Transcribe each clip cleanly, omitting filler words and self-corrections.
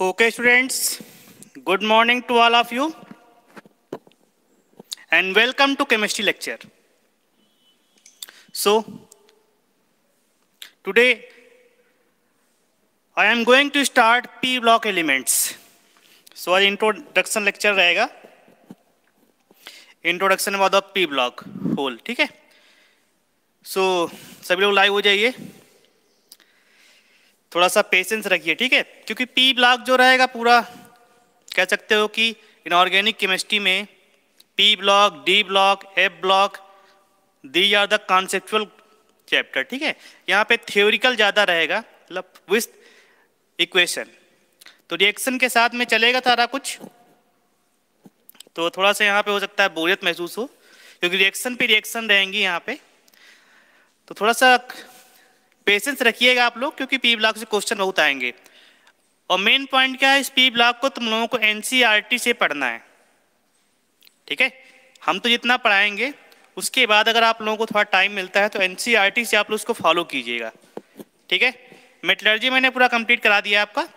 Okay, students, good morning to all of you and welcome to chemistry lecture. So, today I am going to start P block elements. So, आज introduction lecture रहेगा. Introduction about the P block whole, ठीक है? So, सभी लोग live हो जाइए. थोड़ा सा पेशेंस रखिए, ठीक है? क्योंकि P ब्लॉक जो रहेगा पूरा कह सकते हो कि इनऑर्गेनिक केमिस्ट्री में P block, D block, F block, these are the conceptual chapter, ठीक है? यहाँ पे थ्योरिकल ज़्यादा रहेगा, मतलब विथ इक्वेशन. तो रिएक्शन के साथ में चलेगा सारा कुछ, तो थोड़ा सा यहाँ पे हो सकता है बोरियत महसूस हो, क्योंकि रिएक्शन पे रिएक्शन रहेंगी यहाँ पे. तो थोड़ा सा पेशेंस रखिएगा आप लोग, क्योंकि पी ब्लॉक से क्वेश्चन बहुत आएंगे. और मेन पॉइंट क्या है, इस पी ब्लॉक को तुम लोगों को एनसीईआरटी से पढ़ना है, ठीक है? हम तो जितना पढ़ाएंगे, उसके बाद अगर आप लोगों को थोड़ा टाइम मिलता है तो एनसीईआरटी से आप लोग उसको फॉलो कीजिएगा, ठीक है? मेटलर्जी मैंने पूरा कंप्लीट करा दिया आपका,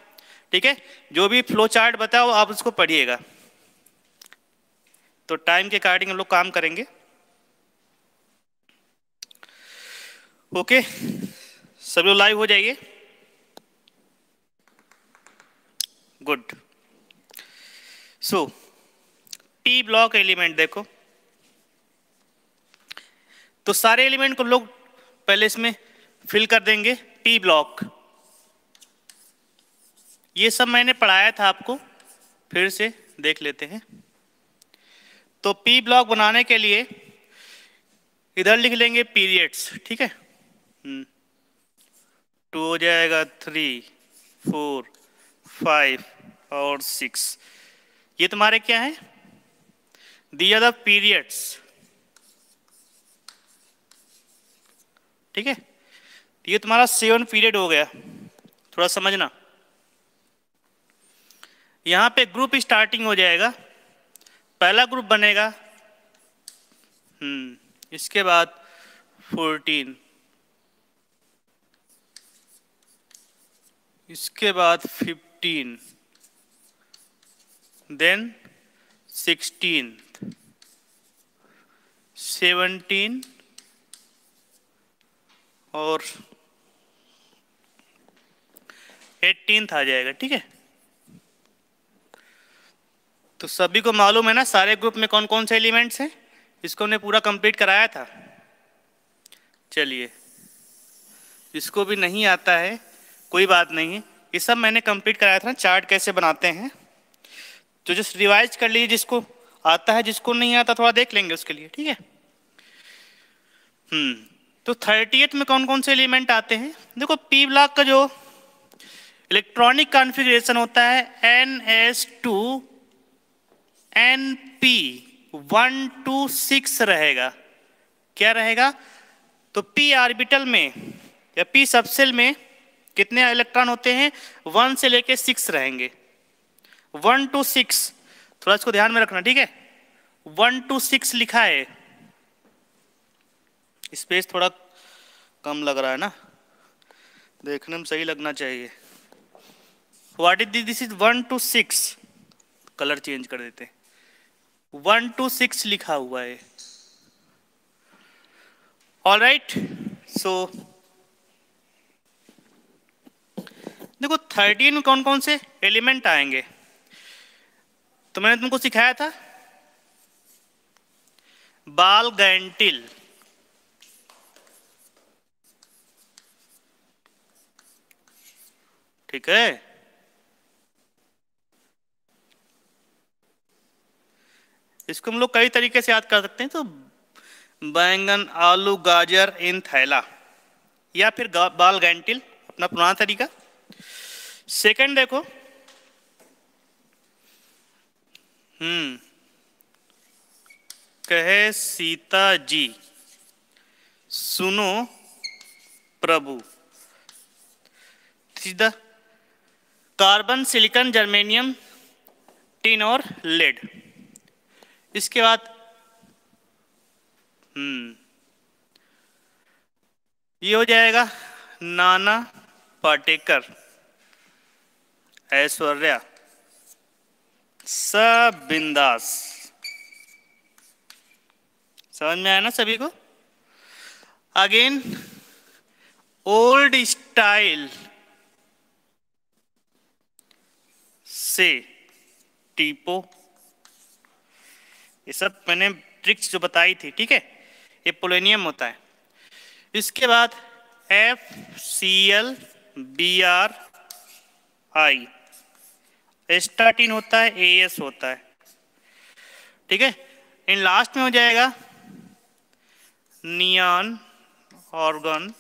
ठीक है? जो भी फ्लो चार्ट बताओ आप उसको पढ़िएगा. तो टाइम के अकॉर्डिंग हम लोग काम करेंगे. ओके, सब लोग लाइव हो जाइए. गुड. सो पी ब्लॉक एलिमेंट देखो, तो सारे एलिमेंट को लोग पहले इसमें फिल कर देंगे. पी ब्लॉक ये सब मैंने पढ़ाया था आपको, फिर से देख लेते हैं. तो पी ब्लॉक बनाने के लिए इधर लिख लेंगे पीरियड्स, ठीक है? 2 हो जाएगा, 3, 4, 5 और 6. ये तुम्हारे क्या है? दीज आर द पीरियड्स, ठीक है? ये तुम्हारा 7 पीरियड हो गया. थोड़ा समझना, यहां पे ग्रुप स्टार्टिंग हो जाएगा. पहला ग्रुप बनेगा, इसके बाद 14, इसके बाद 15, देन 16, 17 और 18 आ जाएगा, ठीक है? तो सभी को मालूम है ना सारे ग्रुप में कौन कौन से एलिमेंट्स हैं, इसको हमने पूरा कंप्लीट कराया था. चलिए, इसको भी नहीं आता है कोई बात नहीं है, ये सब मैंने कंप्लीट कराया था ना. चार्ट कैसे बनाते हैं तो जस्ट रिवाइज कर लीजिए, जिसको आता है, जिसको नहीं आता थोड़ा देख लेंगे उसके लिए, ठीक है? तो 30th में कौन कौन से एलिमेंट आते हैं? देखो, पी ब्लॉक का जो इलेक्ट्रॉनिक कॉन्फ़िगरेशन होता है NS2Np126 रहेगा. क्या रहेगा? तो पी ऑर्बिटल में या पी सबसेल में कितने इलेक्ट्रॉन होते हैं? 1 से लेके 6 रहेंगे. 1 to 6, थोड़ा इसको ध्यान में रखना, ठीक है? 1 to 6 लिखा है. स्पेस थोड़ा कम लग रहा है ना, देखने में सही लगना चाहिए. What is this? Is 1 to 6. Colour change कर देते हैं. 1 to 6 लिखा हुआ है. All right. सो देखो, 13 में कौन कौन से एलिमेंट आएंगे तो मैंने तुमको सिखाया था. बाल गैंटिल, ठीक है? इसको हम लोग कई तरीके से याद कर सकते हैं. तो बैंगन, आलू, गाजर इन थैला, या फिर बाल गैंटिल, अपना पुराना तरीका. सेकंड देखो, कहे सीता जी सुनो प्रभु. सीधा कार्बन, सिलिकॉन, जर्मेनियम, टिन और लेड. इसके बाद ये हो जाएगा नाना पाटेकर. ऐश्वर्या, सब बिंदास। समझ में आया ना सभी को? अगेन ओल्ड स्टाइल से टीपो, ये सब मैंने ट्रिक्स जो बताई थी, ठीक है, ये पोलोनियम होता है। इसके बाद FCl BrI, एस्टाटीन होता है, AS होता है, ठीक है। इन लास्ट में हो जाएगा neon, organ,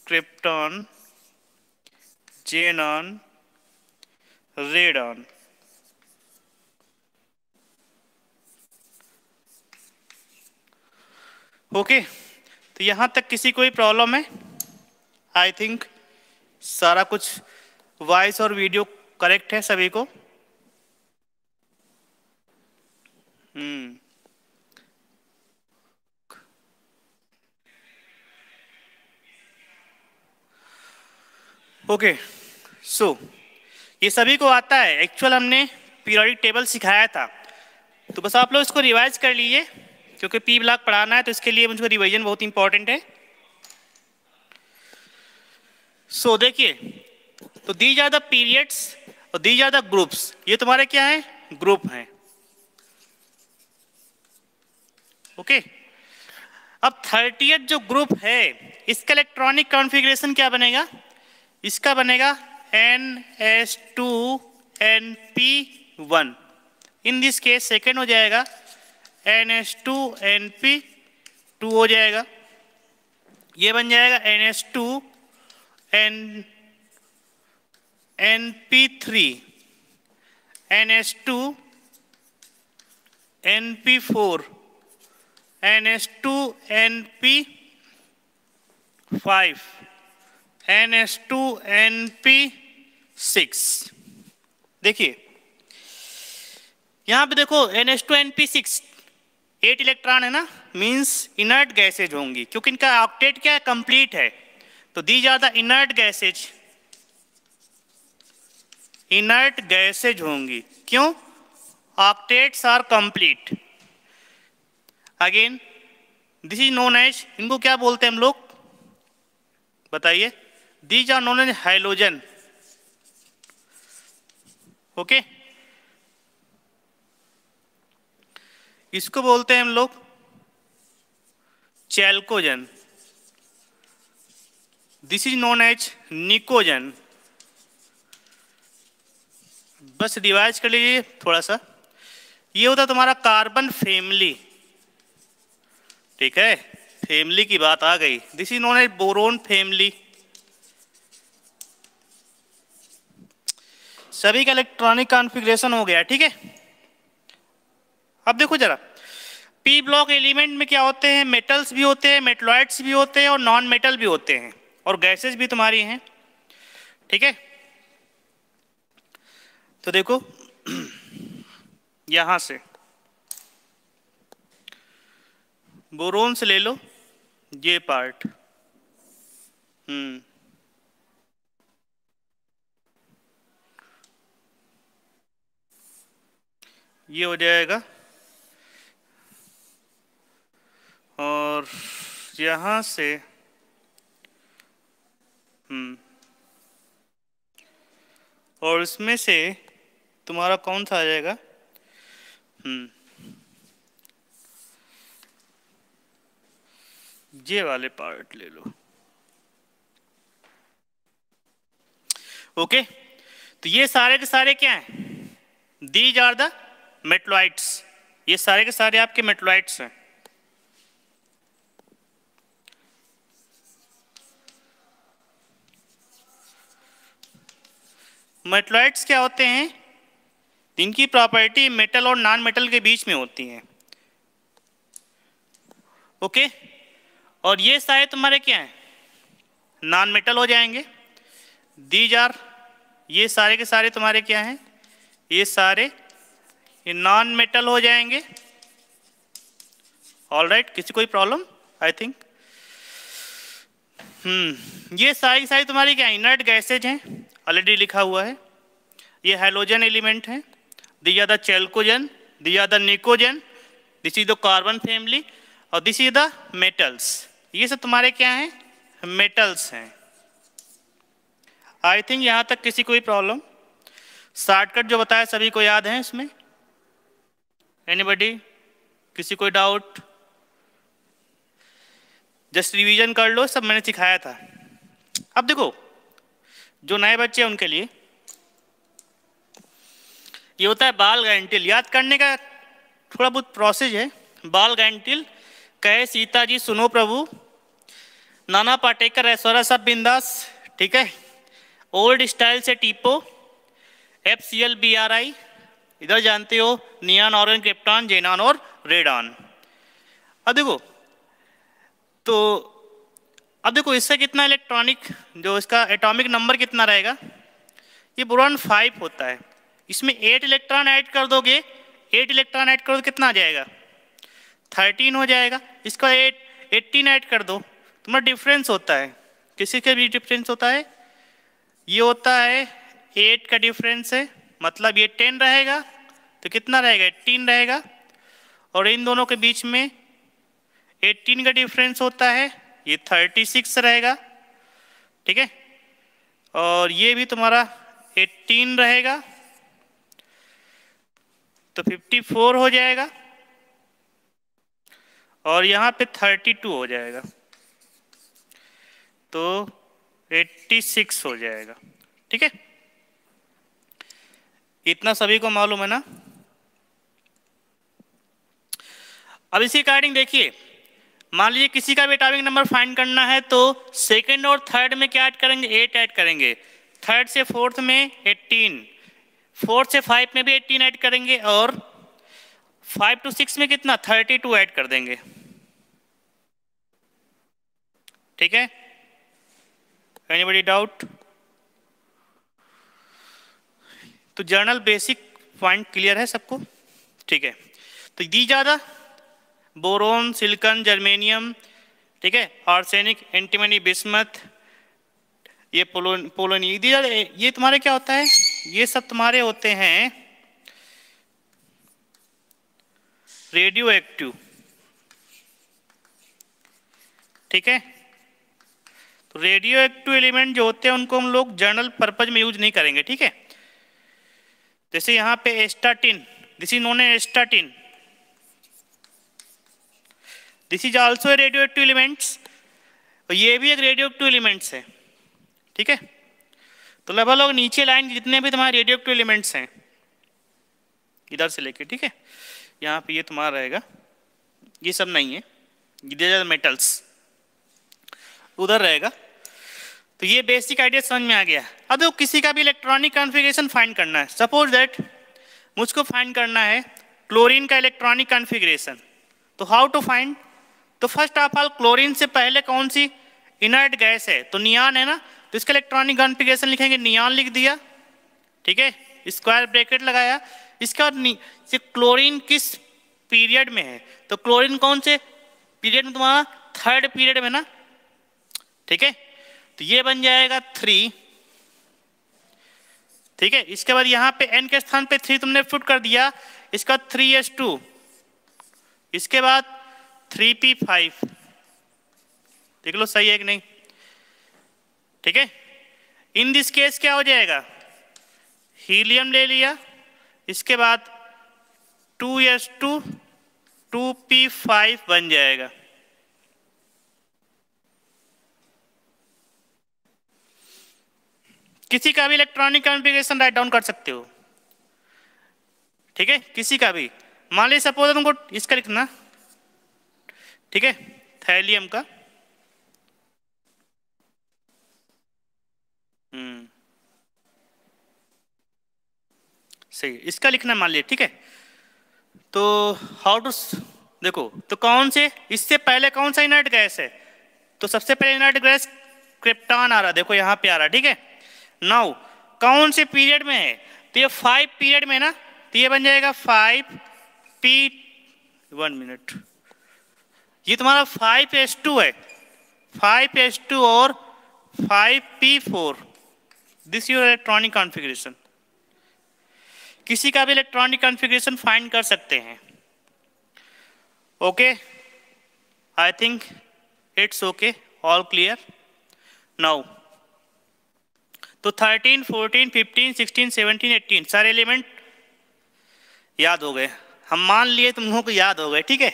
krypton, xenon, radon. Okay, तो यहां तक किसी कोई प्रॉब्लम है? आई थिंक सारा कुछ वॉइस और वीडियो करेक्ट है सभी को। ओके, सो ये सभी को आता है। एक्चुअल हमने पीरियोडिक टेबल सिखाया था, तो बस आप लोग इसको रिवाइज कर लीजिए, क्योंकि पी ब्लॉक पढ़ाना है तो इसके लिए मुझको रिवीजन बहुत इंपॉर्टेंट है। सो देखिए, तो दीज आर द पीरियड्स और दीज आर द ग्रुप्स। ये तुम्हारे क्या है? ग्रुप हैं। ओके, अब 30th जो ग्रुप है, इसका इलेक्ट्रॉनिक कॉन्फ़िगरेशन क्या बनेगा? इसका बनेगा NH2NP1। In this case second हो जाएगा NH2NP2 हो जाएगा। ये बन जाएगा NH2NP3, NH2NP4, NH2NP5, NH2NP6। देखिए यहां पे देखो NH2NP6 8 इलेक्ट्रॉन है ना, मींस इनर्ट गैसेज होंगी, क्योंकि इनका ऑक्टेट क्या है? कंप्लीट है। तो these are the inert gases, inert gases होंगी। क्यों? Octets are complete. Again this is known as, इनको क्या बोलते हैं हम लोग? बताइए। These are known as halogen. Okay, इसको बोलते हैं हम लोग chalcogen. This is known as pnicogen. बस रिवाइज कर लीजिए थोड़ा सा। ये होता तुम्हारा कार्बन फैमिली, ठीक है, फैमिली की बात आ गई। This is known as boron family. सभी का इलेक्ट्रॉनिक कॉन्फ़िगरेशन हो गया, ठीक है। अब देखो जरा, पी ब्लॉक एलिमेंट में क्या होते हैं? मेटल्स भी होते हैं, मेटलॉइड्स भी होते हैं और नॉन मेटल भी होते हैं, और गैसेस भी तुम्हारी हैं, ठीक है। तो देखो यहां से बोरोन से ले लो ये पार्ट, ये हो जाएगा, और यहां से और इसमें से तुम्हारा कौन सा आ जाएगा? ये वाले पार्ट ले लो। ओके, तो ये सारे के सारे क्या हैं? These are the metalloids. ये सारे के सारे आपके मेटलॉइड्स हैं। मेटलॉइड्स क्या होते हैं? इनकी प्रॉपर्टी मेटल और नॉन मेटल के बीच में होती है। ओके, और ये सारे तुम्हारे क्या हैं? नॉन मेटल हो जाएंगे। दीज आर, ये सारे के सारे तुम्हारे क्या हैं? ये सारे ये नॉन मेटल हो जाएंगे। ऑल राइट, किसी कोई प्रॉब्लम? आई थिंक ये सारी तुम्हारी क्या? इनर्ट गैसेज हैं। ऑलरेडी लिखा हुआ है। ये हैलोजन एलिमेंट है, this are the chalcogen, this are the pnicogen, this is the carbon family और दिस इज द मेटल्स। ये सब तुम्हारे क्या हैं? मेटल्स हैं। आई थिंक यहां तक किसी कोई प्रॉब्लम? शॉर्टकट जो बताया सभी को याद है इसमें? एनीबॉडी? किसी कोई डाउट? जस्ट रिवीजन कर लो, सब मैंने सिखाया था। अब देखो जो नए बच्चे हैं उनके लिए ये होता है बाल गैंटिल। याद करने का थोड़ा बहुत प्रोसेस है। बाल गैंटिल, कहे सीता जी सुनो प्रभु, नाना पाटेकर ऐश्वर्या सब बिंदास, ठीक है। ओल्ड स्टाइल से टीपो, FClBri, इधर जानते हो नियॉन, ऑर्गन, क्रिप्टॉन, जेनॉन और रेडॉन। अब देखो तो अब देखो इससे कितना इलेक्ट्रॉनिक, जो इसका एटॉमिक नंबर कितना रहेगा? ये बोरॉन 5 होता है, इसमें 8 इलेक्ट्रॉन ऐड कर दोगे, 8 इलेक्ट्रॉन ऐड कर दो कितना आ जाएगा? 13 हो जाएगा। इसका 18 ऐड कर दो, तुम्हारा डिफरेंस होता है। किसी के भी डिफरेंस होता है, ये होता है 8 का डिफरेंस है, मतलब ये 10 रहेगा तो कितना रहेगा? 18 रहेगा। और इन दोनों के बीच में 18 का डिफरेंस होता है, ये 36 रहेगा, ठीक है। और ये भी तुम्हारा 18 रहेगा तो 54 हो जाएगा, और यहाँ पे 32 हो जाएगा तो 86 हो जाएगा, ठीक है। इतना सभी को मालूम है ना? अब इसी अकॉर्डिंग देखिए, मान लीजिए किसी का भी एटॉमिक नंबर फाइंड करना है तो सेकंड और थर्ड में क्या ऐड करेंगे? 8 ऐड करेंगे। थर्ड से फोर्थ में 18, फोर्थ से 5 में भी 18 ऐड करेंगे, और 5 to 6 में कितना? 32 ऐड कर देंगे, ठीक है। Anybody doubt? तो जर्नल बेसिक पॉइंट क्लियर है सबको, ठीक है। तो दी ज्यादा बोरोन, सिलिकॉन, जर्मेनियम, ठीक है, आर्सेनिक, एंटीमनी, बिस्मथ, ये पोलोनी, ये तुम्हारे क्या होता है? ये सब तुम्हारे होते हैं रेडियो एक्टिव, ठीक है। तो रेडियो एक्टिव एलिमेंट जो होते हैं उनको हम लोग जर्नल पर्पज में यूज नहीं करेंगे, ठीक है। जैसे यहाँ पे astatine, this is known as astatine, this is also a radioactive elements, और ये भी एक रेडियो एक्टिव एलिमेंट्स है, ठीक है। तो लगभग नीचे लाइन जितने भी तुम्हारे रेडियो एक्टिव एलिमेंट्स हैं इधर से लेके, ठीक है, यहाँ पे ये तुम्हारा रहेगा, ये सब नहीं है, ये मेटल्स उधर रहेगा। तो ये बेसिक आइडिया समझ में आ गया। अब देखो किसी का भी इलेक्ट्रॉनिक कॉन्फ़िगरेशन फाइंड करना है, सपोज दैट मुझको फाइंड करना है क्लोरीन का इलेक्ट्रॉनिक कॉन्फ़िगरेशन, तो हाउ टू फाइंड? तो फर्स्ट ऑफ ऑल क्लोरीन से पहले कौन सी इनर्ट गैस है? तो नियॉन है ना, तो इसका इलेक्ट्रॉनिक कॉन्फ़िगरेशन लिखेंगे, नियॉन लिख दिया, ठीक है, स्क्वायर ब्रैकेट लगाया। इसका क्लोरीन किस पीरियड में है? तो क्लोरीन कौन से पीरियड में? तुम्हारा थर्ड पीरियड में ना, ठीक है। तो ये बन जाएगा 3, ठीक है। इसके बाद यहाँ पे n के स्थान पे 3 तुमने पुट कर दिया, इसका 3s2, इसके बाद 3p5, देख लो सही है कि नहीं, ठीक है। इन दिस केस क्या हो जाएगा? हीलियम ले लिया, इसके बाद 2s2 2p5 बन जाएगा, किसी का भी इलेक्ट्रॉनिक कॉन्फ़िगरेशन राइट डाउन कर सकते हो, ठीक है, किसी का भी। मान लीजिए सपोज तुमको इसका लिखना, ठीक है, थैलियम का, सही, इसका लिखना मान लीजिए, ठीक है। तो हाउ टू देखो, तो कौन से, इससे पहले कौन सा इनर्ट गैस है? तो सबसे पहले इनर्ट गैस क्रिप्टॉन आ रहा, देखो यहाँ पे आ रहा, ठीक है। नाउ कौन से पीरियड में है? तो ये 5 पीरियड में ना, तो ये बन जाएगा 5p, 1 मिनट, ये तुम्हारा 5s2 है, 5s2 और 5p4 this your electronic configuration. किसी का भी इलेक्ट्रॉनिक कॉन्फ़िगरेशन फाइंड कर सकते हैं। Okay, I think it's okay, all clear now. तो 13, 14, 15, 16, 17, 18 सारे एलिमेंट याद हो गए। हम मान लिए तुम लोगों को याद हो गए, ठीक है।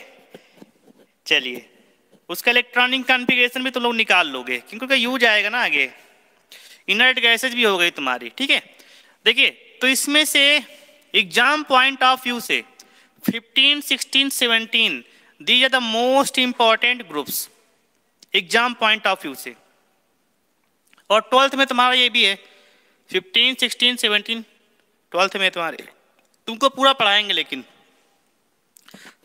चलिए, उसका इलेक्ट्रॉनिक कॉन्फ़िगरेशन भी तुम लोग निकाल लोगे क्योंकि यूज आएगा ना आगे। इनर्ट गैसेज भी हो गई तुम्हारी, ठीक है। देखिए, तो इसमें से एग्जाम पॉइंट ऑफ व्यू से 15, 16, 17 these are the most important groups exam point of view से। और 12th में तुम्हारा ये भी है 15, 16, 17 12th में तुम्हारे तुमको पूरा पढ़ाएंगे, लेकिन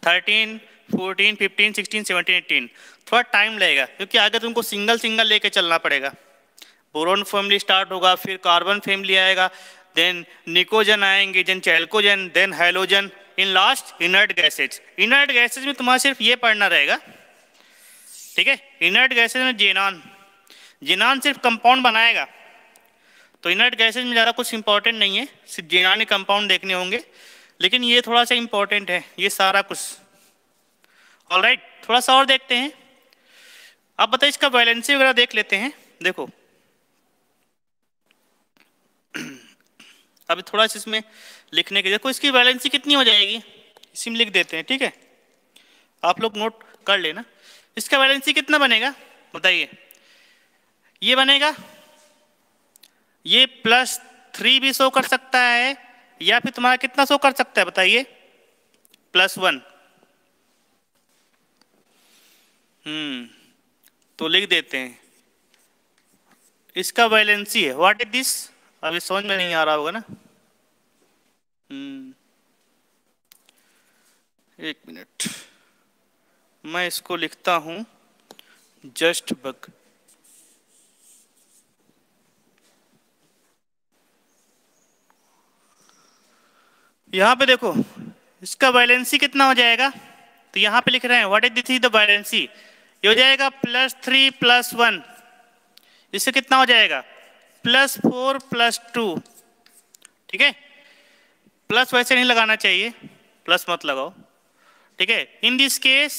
13, 14, 15, 16, 17, 18 थोड़ा टाइम लगेगा क्योंकि आगे तुमको सिंगल सिंगल लेके चलना पड़ेगा। बोरोन फैमिली स्टार्ट होगा, फिर कार्बन फैमिली आएगा, देन निकोजन आएंगे, then chalcogen, then halogen, in last inert gases. Inert gases में तुम्हारा सिर्फ ये पढ़ना रहेगा, ठीक है। इनर्ट गैसेज में जेनॉन, जेनॉन सिर्फ कंपाउंड बनाएगा, तो इनर्ट गैसेज में ज़्यादा कुछ इंपॉर्टेंट नहीं है, सिर्फ जेनॉन के कंपाउंड देखने होंगे, लेकिन ये थोड़ा सा इंपॉर्टेंट है ये सारा कुछ। ऑलराइट, थोड़ा सा और देखते हैं। अब बताइए इसका वैलेंसी वगैरह देख लेते हैं। देखो अभी थोड़ा सा इसमें लिखने के, देखो इसकी वैलेंसी कितनी हो जाएगी, इसी में लिख देते हैं, ठीक है। आप लोग नोट कर लेना। इसका वैलेंसी कितना बनेगा बताइए। ये बनेगा, ये +3 भी शो कर सकता है या फिर तुम्हारा कितना शो कर सकता है बताइए, +1। तो लिख देते हैं इसका वैलेंसी है। व्हाट इज दिस, अभी समझ में नहीं आ रहा होगा ना। एक मिनट, मैं इसको लिखता हूं जस्ट बग। यहां पे देखो इसका वैलेंसी कितना हो जाएगा, तो यहां पे लिख रहे हैं what is this is the valency. ये हो जाएगा +3 +1, इससे कितना हो जाएगा +4 +2, ठीक है। प्लस वैसे नहीं लगाना चाहिए, प्लस मत लगाओ, ठीक है। इन दिस केस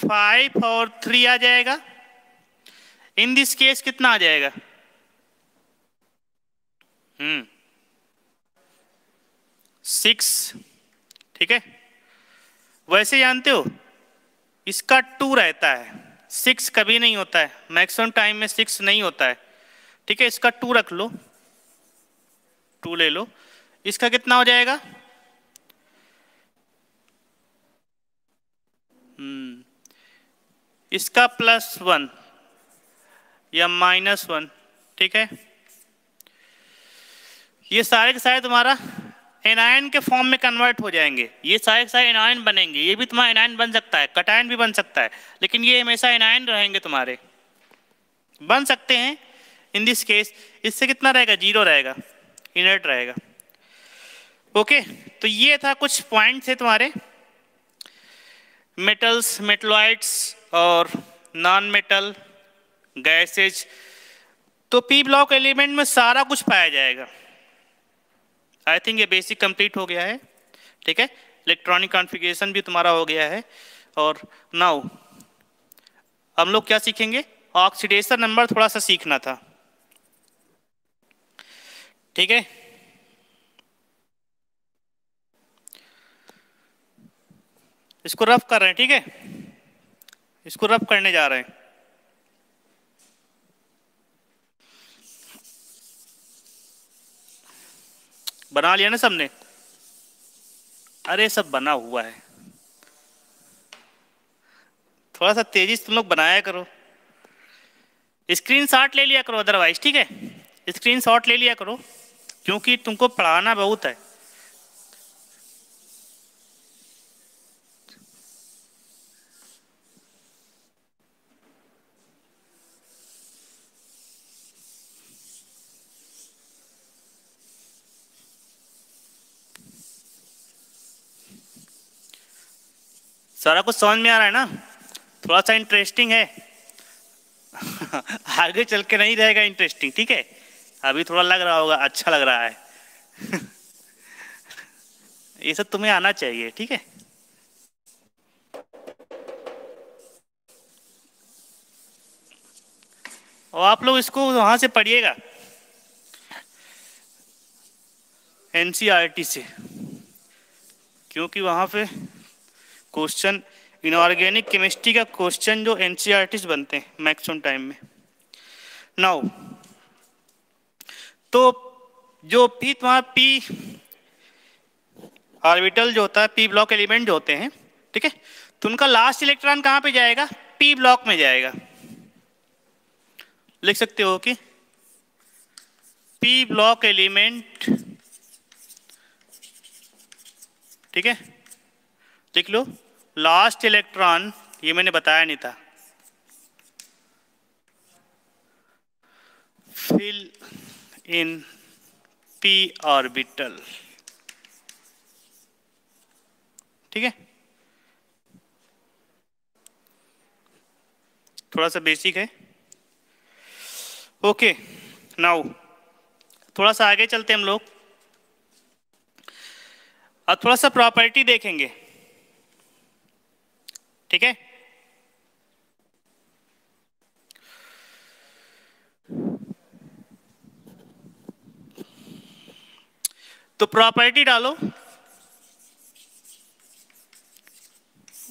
5 और 3 आ जाएगा, इन दिस केस कितना आ जाएगा 6, ठीक है। वैसे जानते हो इसका 2 रहता है, 6 कभी नहीं होता है, मैक्सिमम टाइम में 6 नहीं होता है, ठीक है। इसका 2 रख लो, 2 ले लो, इसका कितना हो जाएगा इसका +1 या -1, ठीक है। ये सारे के सारे तुम्हारा एनायन के फॉर्म में कन्वर्ट हो जाएंगे, ये सारे के सारे एनायन बनेंगे। ये भी तुम्हारा एनायन बन सकता है, कटायन भी बन सकता है, लेकिन ये हमेशा एनायन रहेंगे तुम्हारे, बन सकते हैं। इन दिस केस इससे कितना रहेगा 0 रहेगा, इनर्ट रहेगा। ओके, तो ये था कुछ पॉइंट्स है तुम्हारे मेटल्स, मेटलॉइड्स और नॉन मेटल गैसेज। तो पी ब्लॉक एलिमेंट में सारा कुछ पाया जाएगा। आई थिंक ये बेसिक कंप्लीट हो गया है, ठीक है। इलेक्ट्रॉनिक कॉन्फ़िगरेशन भी तुम्हारा हो गया है। और नाउ हम लोग क्या सीखेंगे, ऑक्सीडेशन नंबर थोड़ा सा सीखना था, ठीक है। इसको रफ कर रहे हैं, ठीक है, इसको रफ करने जा रहे हैं। बना लिया ना सबने, अरे सब बना हुआ है, थोड़ा सा तेजी से तुम लोग बनाया करो, स्क्रीनशॉट ले लिया करो अदरवाइज, ठीक है। स्क्रीनशॉट ले लिया करो क्योंकि तुमको पढ़ाना बहुत है। सारा कुछ समझ में आ रहा है ना, थोड़ा सा इंटरेस्टिंग है आगे चल के नहीं रहेगा इंटरेस्टिंग, ठीक है। अभी थोड़ा लग रहा होगा अच्छा लग रहा है। ये सब तुम्हें आना चाहिए, ठीक है। और आप लोग इसको वहां से पढ़िएगा, एनसीईआरटी से, क्योंकि वहां पे क्वेश्चन इनऑर्गेनिक केमिस्ट्री का क्वेश्चन जो एनसीईआरटी से बनते हैं मैक्सिमम टाइम में। नाउ तो जो भी तुम्हारा पी ऑर्बिटल जो होता है, पी ब्लॉक एलिमेंट जो होते हैं, ठीक है, तो उनका लास्ट इलेक्ट्रॉन कहां पे जाएगा? पी ब्लॉक में जाएगा। लिख सकते हो कि पी ब्लॉक एलिमेंट, ठीक है, लिख लो लास्ट इलेक्ट्रॉन, ये मैंने बताया नहीं था, फिल इन पी ऑर्बिटल, ठीक है। थोड़ा सा बेसिक है। ओके, नाउ थोड़ा सा आगे चलते हैं हम लोग, अब थोड़ा सा प्रॉपर्टी देखेंगे, ठीक है। तो प्रॉपर्टी डालो,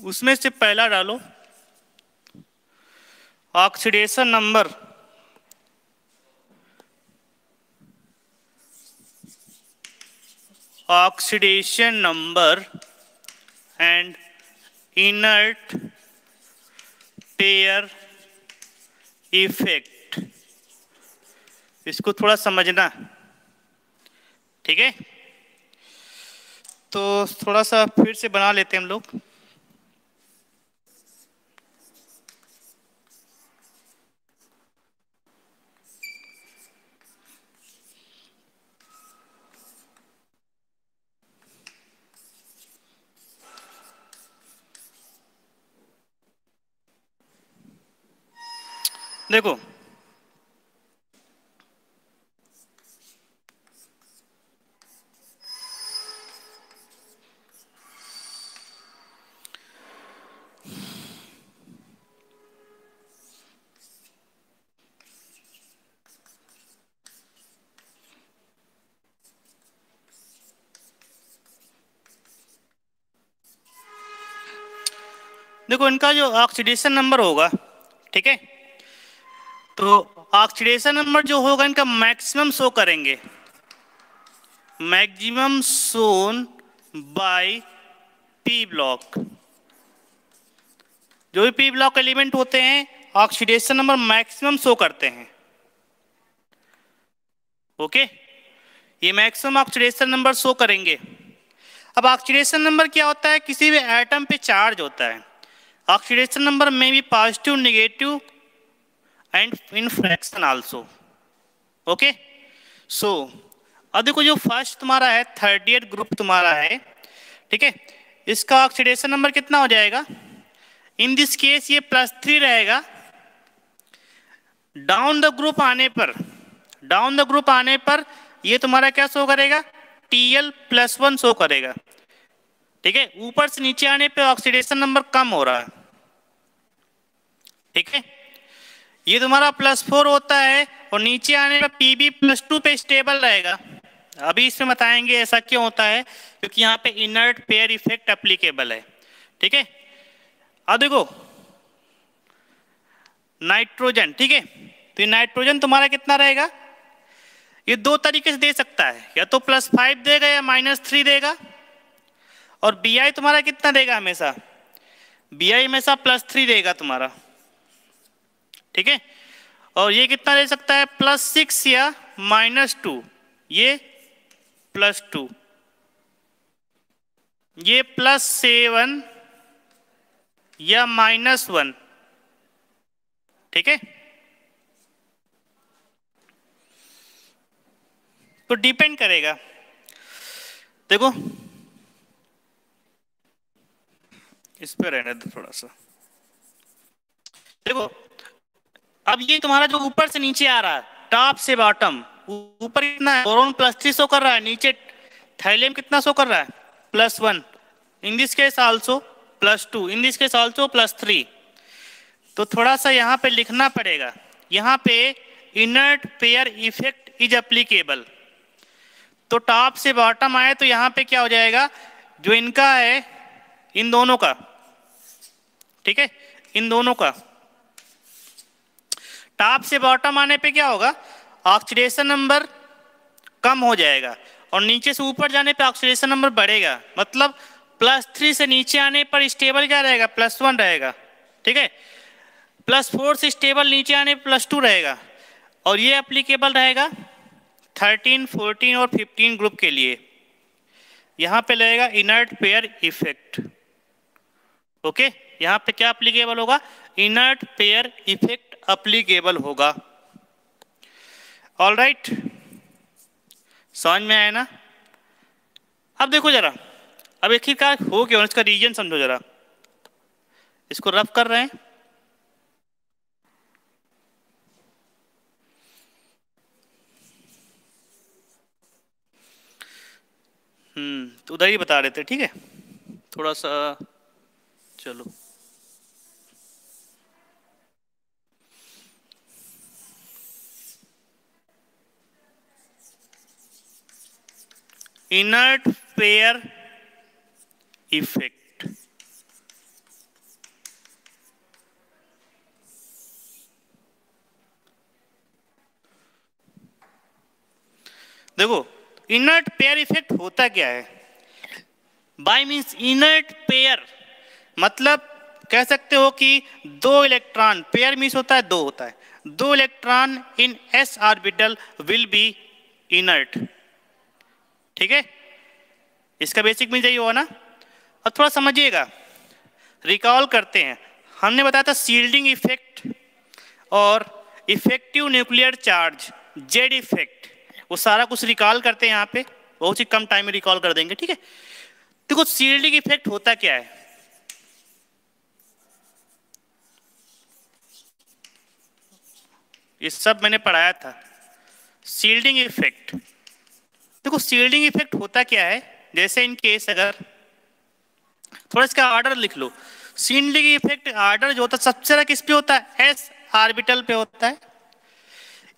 उसमें से पहला डालो oxidation number, oxidation number and inert pair effect, इसको थोड़ा समझना, ठीक है। तो थोड़ा सा फिर से बना लेते हैं हम लोग। देखो देखो इनका जो ऑक्सीडेशन नंबर होगा, ठीक है, तो ऑक्सीडेशन नंबर जो होगा इनका मैक्सिमम शो करेंगे, maximum shown by P block. जो भी पी ब्लॉक एलिमेंट होते हैं ऑक्सीडेशन नंबर मैक्सिमम शो करते हैं, ओके, ये मैक्सिमम ऑक्सीडेशन नंबर शो करेंगे। अब ऑक्सीडेशन नंबर क्या होता है? किसी भी एटम पे चार्ज होता है, ऑक्सीडेशन नंबर में भी positive, negative and in fraction also, okay. So अब देखो जो फर्स्ट तुम्हारा है 30th ग्रुप तुम्हारा है, ठीक है, इसका ऑक्सीडेशन नंबर कितना हो जाएगा? इन दिस केस ये +3 रहेगा। डाउन द ग्रुप आने पर, डाउन द ग्रुप आने पर ये तुम्हारा क्या शो करेगा? Tl+1 शो करेगा, ठीक है। ऊपर से नीचे आने पे ऑक्सीडेशन नंबर कम हो रहा है, ठीक है। ये तुम्हारा +4 होता है और नीचे आने पर Pb+2 पे स्टेबल रहेगा। अभी इसमें बताएंगे ऐसा क्यों होता है, क्योंकि यहाँ पे इनर्ट पेयर इफेक्ट एप्लीकेबल है, ठीक है। अब देखो नाइट्रोजन, ठीक है, तो ये नाइट्रोजन तुम्हारा कितना रहेगा? ये दो तरीके से दे सकता है, या तो +5 देगा या -3 देगा। और Bi तुम्हारा कितना देगा? हमेशा Bi हमेशा +3 देगा तुम्हारा, ठीक है। और ये कितना दे सकता है? +6 या -2, ये +2, ये +7 या -1, ठीक है। तो डिपेंड करेगा, देखो इस पे रहने दो थोड़ा सा। देखो अब ये तुम्हारा जो ऊपर से नीचे आ रहा है, टॉप से बॉटम, ऊपर कितना है, बोरोन +3 शो कर रहा है, नीचे थाइलियम कितना शो कर रहा है, +1, in this case also +2, in this case also +3। तो थोड़ा सा यहाँ पे लिखना पड़ेगा, यहाँ पे inert pair effect is applicable. तो टॉप से बॉटम आए तो यहाँ पे क्या हो जाएगा, जो इनका है इन दोनों का, ठीक है, इन दोनों का टॉप से बॉटम आने पे क्या होगा, ऑक्सीडेशन नंबर कम हो जाएगा और नीचे से ऊपर जाने पे ऑक्सीडेशन नंबर बढ़ेगा। मतलब +3 से नीचे आने पर स्टेबल क्या रहेगा, +1 रहेगा, ठीक है। +4 से स्टेबल नीचे आने पर +2 रहेगा। और ये एप्लीकेबल रहेगा 13, 14 और 15 ग्रुप के लिए। यहाँ पे लगेगा इनर्ट पेयर इफेक्ट। ओके, यहाँ पे क्या एप्लीकेबल होगा, इनर्ट पेयर इफेक्ट एप्लीकेबल होगा। ऑल राइट, समझ में आया ना। अब देखो जरा, अब आखिरकार हो क्या, इसका रीजन समझो जरा। इसको रफ कर रहे हैं, तो उधर ही बता रहे थे, ठीक है। थोड़ा सा चलो, इनर्ट पेयर इफेक्ट, देखो इनर्ट पेयर इफेक्ट होता क्या है, बाय मींस इनर्ट पेयर मतलब कह सकते हो कि दो इलेक्ट्रॉन, पेयर मींस होता है दो होता है, दो electron in s orbital will be inert, ठीक है। इसका बेसिक मिल जाइए हो ना। अब थोड़ा समझिएगा, रिकॉल करते हैं, हमने बताया था शील्डिंग इफेक्ट और effective nuclear charge Z effect, वो सारा कुछ रिकॉल करते हैं यहाँ पे, बहुत ही कम टाइम में रिकॉल कर देंगे, ठीक है। देखो शील्डिंग इफेक्ट होता क्या है, ये सब मैंने पढ़ाया था। शील्डिंग इफेक्ट, देखो शील्डिंग इफेक्ट होता क्या है, जैसे इन केस अगर थोड़ा इसका ऑर्डर लिख लो, शील्डिंग इफेक्ट ऑर्डर जो होता है सबसे ज्यादा किस पे होता है, s ऑर्बिटल पे होता है,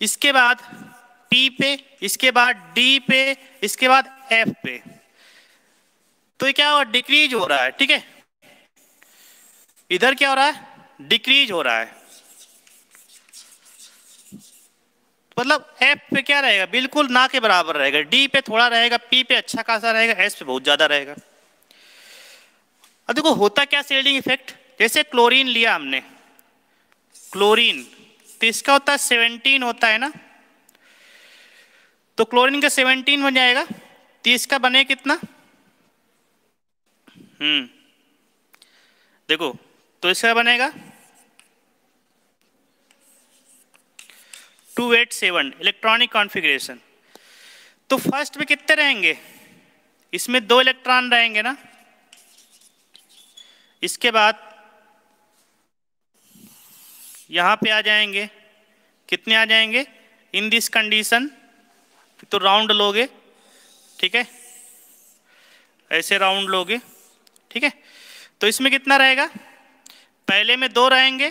इसके बाद p पे, इसके बाद d पे, इसके बाद f पे। तो ये क्या हो, डिक्रीज हो रहा है, ठीक है। इधर क्या हो रहा है, डिक्रीज हो रहा है, मतलब f पे क्या रहेगा, बिल्कुल ना के बराबर रहेगा, d पे थोड़ा रहेगा, p पे अच्छा खासा रहेगा, s पे बहुत ज्यादा रहेगा। अब देखो होता क्या शील्डिंग इफेक्ट, जैसे क्लोरीन लिया हमने, क्लोरीन तो इसका होता है 17 होता है ना, तो क्लोरीन का 17 बन जाएगा, तो इसका बने कितना, देखो तो इसका बनेगा 287 इलेक्ट्रॉनिक कॉन्फ़िगरेशन। तो फर्स्ट में कितने रहेंगे, इसमें 2 इलेक्ट्रॉन रहेंगे ना, इसके बाद यहां पे आ जाएंगे, कितने आ जाएंगे, इन दिस कंडीशन तो राउंड लोगे, ठीक है, ऐसे राउंड लोगे, ठीक है। तो इसमें कितना रहेगा, पहले में 2 रहेंगे,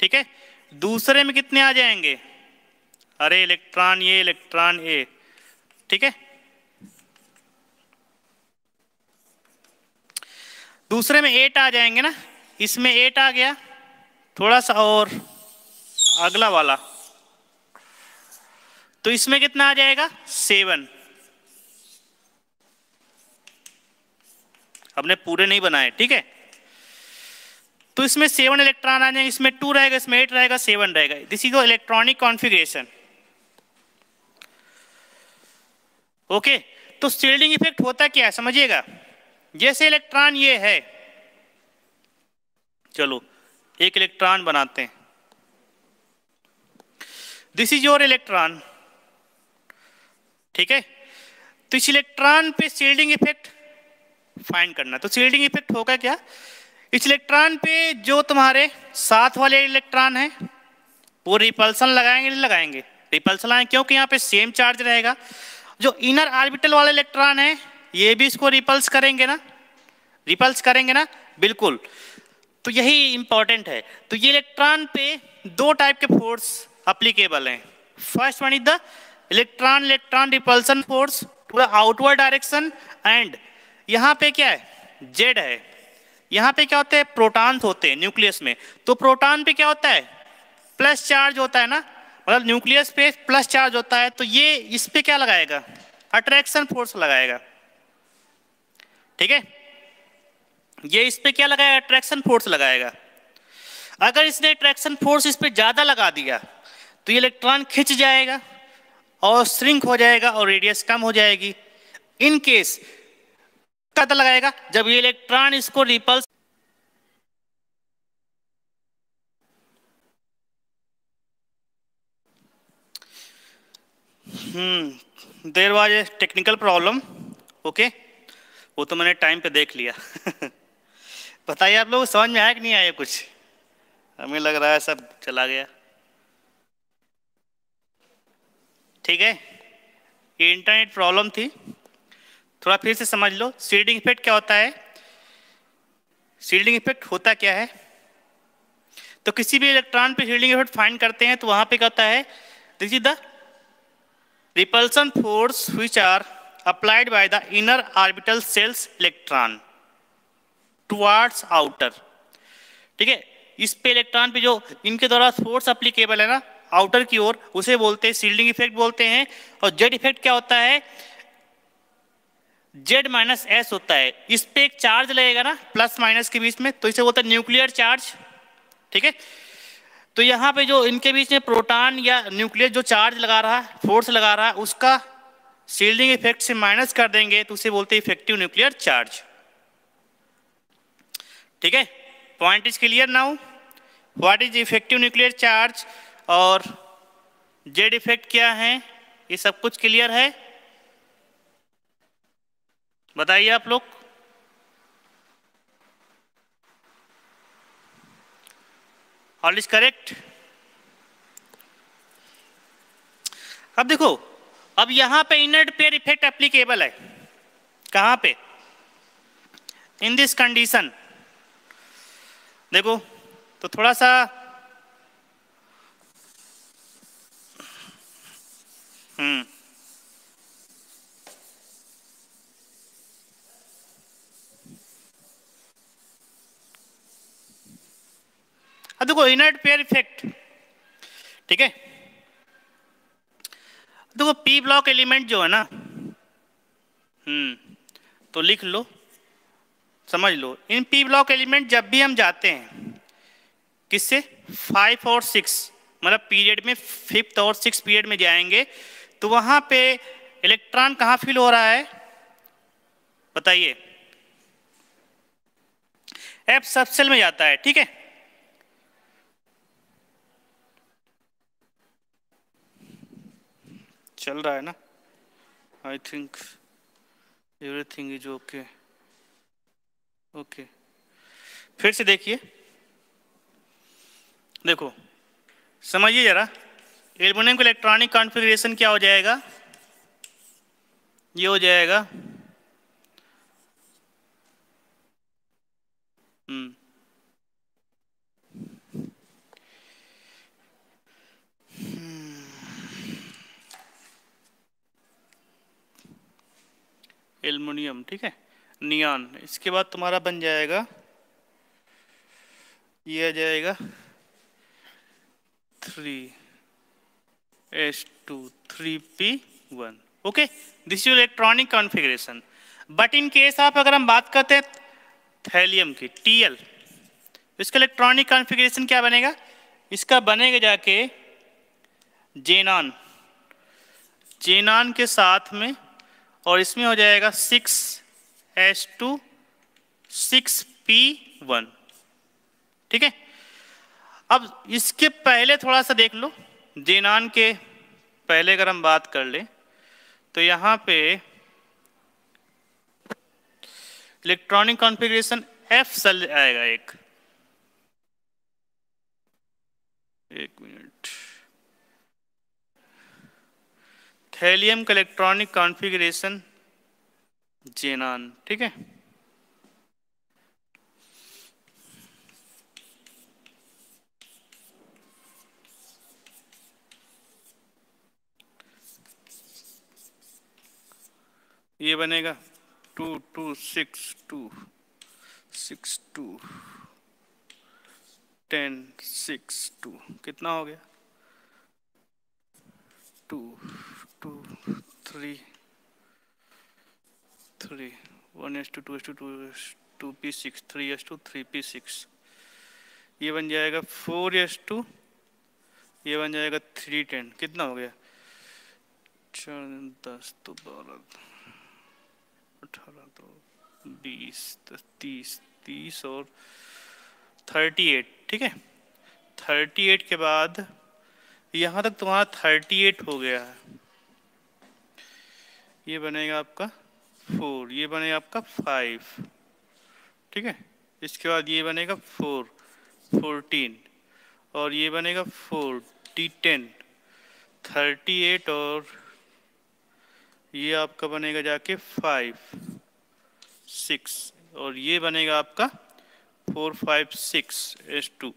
ठीक है, दूसरे में कितने आ जाएंगे, अरे इलेक्ट्रॉन ये इलेक्ट्रॉन ए, ठीक है, दूसरे में 8 आ जाएंगे ना, इसमें 8 आ गया, थोड़ा सा और अगला वाला, तो इसमें कितना आ जाएगा 7। हमने पूरे नहीं बनाए, ठीक है। तो इसमें 7 इलेक्ट्रॉन आ जाएंगे, इसमें 2 रहेगा, इसमें 8 रहेगा, 7 रहेगा। This is the electronic configuration. Okay, तो शील्डिंग इफेक्ट होता क्या है समझिएगा, जैसे इलेक्ट्रॉन ये है, चलो एक इलेक्ट्रॉन बनाते हैं, दिस इज योर इलेक्ट्रॉन, ठीक है। तो इस इलेक्ट्रॉन पे शील्डिंग इफेक्ट फाइंड करना। तो शील्डिंग इफेक्ट होगा क्या, इस इलेक्ट्रॉन पे जो तुम्हारे साथ वाले इलेक्ट्रॉन है वो रिपल्सन लगाएंगे नहीं लगाएंगे, रिपल्सन आयन, क्योंकि यहाँ पे सेम चार्ज रहेगा। जो इनर ऑर्बिटल वाले इलेक्ट्रॉन है ये भी इसको रिपल्स करेंगे ना, रिपल्स करेंगे ना, बिल्कुल। तो यही इंपॉर्टेंट है। तो ये इलेक्ट्रॉन पे दो टाइप के फोर्स अप्लीकेबल हैं। First one is the electron electron repulsion force to the outward direction, and यहाँ पे क्या है, जेड है। यहाँ पे क्या होते हैं, प्रोटॉन्स होते हैं न्यूक्लियस में। तो प्रोटॉन पे क्या होता है, प्लस चार्ज होता है ना, मतलब न्यूक्लियस पे प्लस चार्ज होता है। तो ये इस पे क्या लगाएगा, अट्रैक्शन फोर्स लगाएगा, ठीक है। ये इस पे क्या लगाएगा, अट्रैक्शन फोर्स लगाएगा। अगर इसने अट्रैक्शन फोर्स इस पे ज्यादा लगा दिया तो ये इलेक्ट्रॉन खिंच जाएगा और श्रिंक हो जाएगा और रेडियस कम हो जाएगी। इन केस ज्यादा लगाएगा, जब ये इलेक्ट्रॉन इसको repulse, there was a technical problem, okay, वो तो मैंने टाइम पे देख लिया। बताइए आप लोग समझ में आया कि नहीं आया कुछ? हमें लग रहा है सब चला गया। ठीक है, ये इंटरनेट प्रॉब्लम थी, थोड़ा फिर से समझ लो। शील्डिंग इफेक्ट क्या होता है, शील्डिंग इफेक्ट होता क्या है। तो किसी भी इलेक्ट्रॉन पे शील्डिंग इफेक्ट फाइंड करते हैं तो वहां पे क्या होता है, this is the repulsion force which are applied by the inner orbital shells electron towards outer. ठीक है, इस पे इलेक्ट्रॉन पे जो इनके द्वारा फोर्स अप्लीकेबल है ना आउटर की ओर, उसे बोलते हैं शील्डिंग इफेक्ट बोलते हैं। और जेड इफेक्ट क्या होता है, जेड माइनस एस होता है। इस पे एक चार्ज लगेगा ना प्लस माइनस के बीच में, तो इसे बोलते हैं न्यूक्लियर चार्ज। ठीक है, तो यहाँ पे जो इनके बीच में प्रोटॉन या न्यूक्लियस जो चार्ज लगा रहा है, फोर्स लगा रहा है, उसका शील्डिंग इफेक्ट से माइनस कर देंगे तो उसे बोलते हैं इफेक्टिव न्यूक्लियर चार्ज। ठीक है, point is clear now, what is effective nuclear charge और जेड इफेक्ट क्या है, ये सब कुछ क्लियर है? बताइए आप लोग। All is correct. अब देखो, अब यहां पे इनर पेयर इफेक्ट एप्लीकेबल है, कहां पे, इन दिस कंडीशन। देखो तो थोड़ा सा अब देखो इनर्ट पेयर इफेक्ट, ठीक है। देखो पी ब्लॉक एलिमेंट जो है ना, तो लिख लो, समझ लो, इन पी ब्लॉक एलिमेंट जब भी हम जाते हैं किससे, 5 और 6 मतलब पीरियड में 5th और 6th पीरियड में जाएंगे, तो वहां पे इलेक्ट्रॉन कहां फिल हो रहा है बताइए, एफ सबसेल में जाता है। ठीक है, चल रहा है ना, I think everything is okay. Okay, फिर से देखिए, देखो समझिए जरा, एल्युमिनियम का इलेक्ट्रॉनिक कॉन्फ़िगरेशन क्या हो जाएगा, ये हो जाएगा एल्युमिनियम, ठीक है, नियॉन। इसके बाद तुम्हारा बन जाएगा, ये आ जाएगा 3s2 3p1। Okay, this is electronic configuration. But in case आप अगर हम बात करते हैं थैलियम की, Tl, इसका इलेक्ट्रॉनिक कॉन्फ़िगरेशन क्या बनेगा, इसका बनेगा जाके जेनॉन, जेनॉन के साथ में, और इसमें हो जाएगा 6s2 6p1। ठीक है, अब इसके पहले थोड़ा सा देख लो, जेनॉन के पहले अगर हम बात कर ले तो यहां पे इलेक्ट्रॉनिक कॉन्फ़िगरेशन एफ सेल आएगा, एक मिनट, थैलियम का इलेक्ट्रॉनिक कॉन्फ़िगरेशन जेनान, ठीक है। ये बनेगा 2262 1062 कितना हो गया 2 2 3 3 1:2:2 2p6 3:3p6 ये बन जाएगा 4:2 ये बन जाएगा 3:10 कितना हो गया 4 10 तो 12 18 तो 20 30 और 38, ठीक है। 38 के बाद यहाँ तक तुम्हारा 38 हो गया है, ये बनेगा आपका 4, ये बनेगा आपका 5, ठीक है। इसके बाद ये बनेगा 4 14 और ये बनेगा 4 10 38 और ये आपका बनेगा जाके 5 6 और ये बनेगा आपका 4 5 6 S2।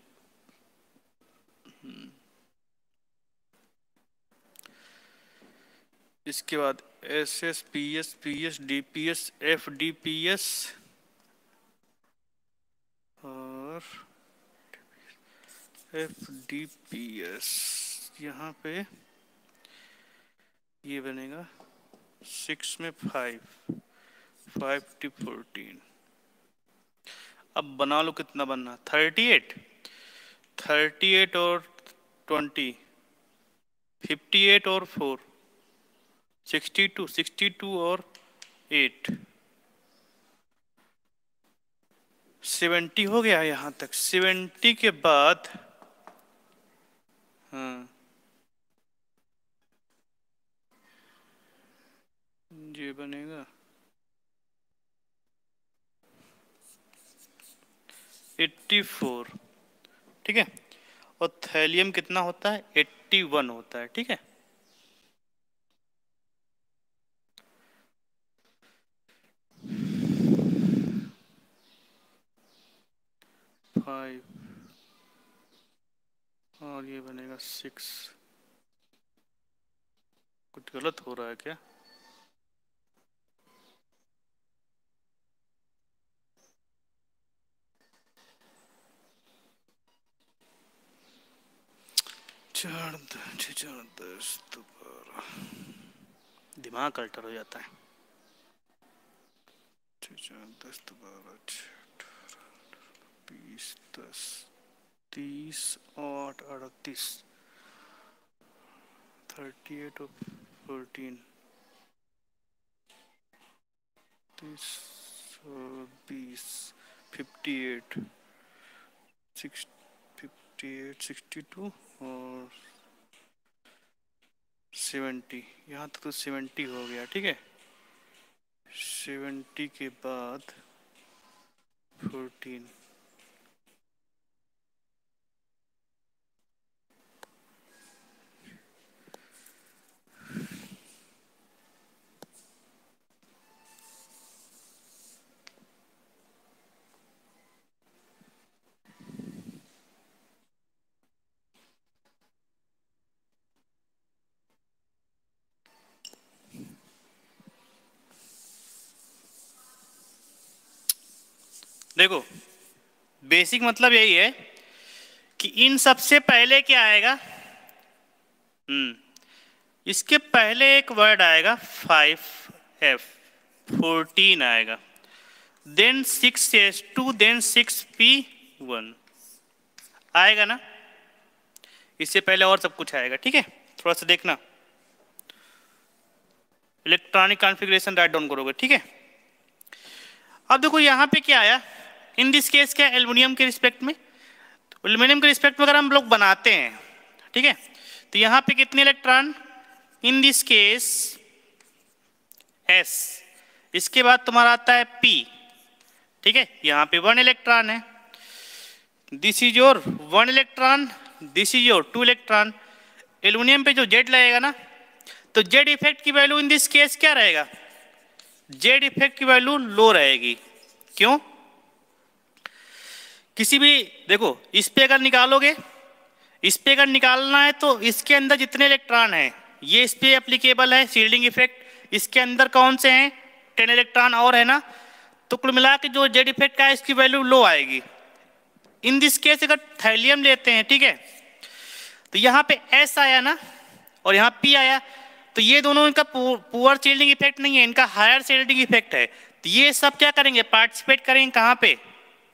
इसके बाद SS PS PS DPS FDPS और FDPS यहाँ पे ये बनेगा 6 में 5 5 14। अब बना लो कितना बनना 38 और 20 58 और 4 62 और 8 70 हो गया यहाँ तक। 70 के बाद हाँ ये बनेगा 84, ठीक है। और थैलियम कितना होता है 81 होता है, ठीक है। फाइव और ये बनेगा 6। कुछ गलत हो रहा है क्या चार 10 12 दिमाग अल्टर हो जाता है 4 10 12 20 10 30 8 38 38 और 14 30 और 20 58 62 और 70। यहाँ तक तो 70 हो गया, ठीक है। 70 के बाद 14 देखो बेसिक मतलब यही है कि इन सबसे पहले क्या आएगा इसके पहले एक वर्ड आएगा 5F 14 आएगा, देन 6S2 देन 6P1 आएगा ना। इससे पहले और सब कुछ आएगा, ठीक है। थोड़ा सा देखना इलेक्ट्रॉनिक कॉन्फ़िगरेशन राइट डाउन करोगे, ठीक है। अब देखो यहाँ पे क्या आया इन दिस केस क्या एल्युमिनियम के रिस्पेक्ट में, तो एल्युमिनियम के रिस्पेक्ट में अगर हम लोग बनाते हैं, ठीक है, तो यहाँ पे कितने electron in this case S, इसके बाद तुम्हारा आता है P, ठीक है। यहाँ पे 1 इलेक्ट्रॉन है, this is your 1 electron, this is your 2 electron. Aluminium पे जो Z लगेगा ना तो जेड इफेक्ट की वैल्यू इन दिस केस क्या रहेगा, जेड इफेक्ट की वैल्यू लो रहेगी। क्यों, किसी भी देखो इस पे अगर निकालोगे, इस पे अगर निकालना है तो इसके अंदर जितने इलेक्ट्रॉन हैं ये इस पे एप्लीकेबल है शील्डिंग इफेक्ट, इसके अंदर कौन से हैं 10 इलेक्ट्रॉन और है ना, तो कुल मिला के जो जेड इफेक्ट का है इसकी वैल्यू लो आएगी। इन दिस केस अगर थैलियम लेते हैं, ठीक है, तो यहाँ पे एस आया ना और यहाँ पी आया, तो ये दोनों इनका पुअर शील्डिंग इफेक्ट नहीं है, इनका हायर शील्डिंग इफेक्ट है। तो ये सब क्या करेंगे, पार्टिसिपेट करेंगे कहाँ पे,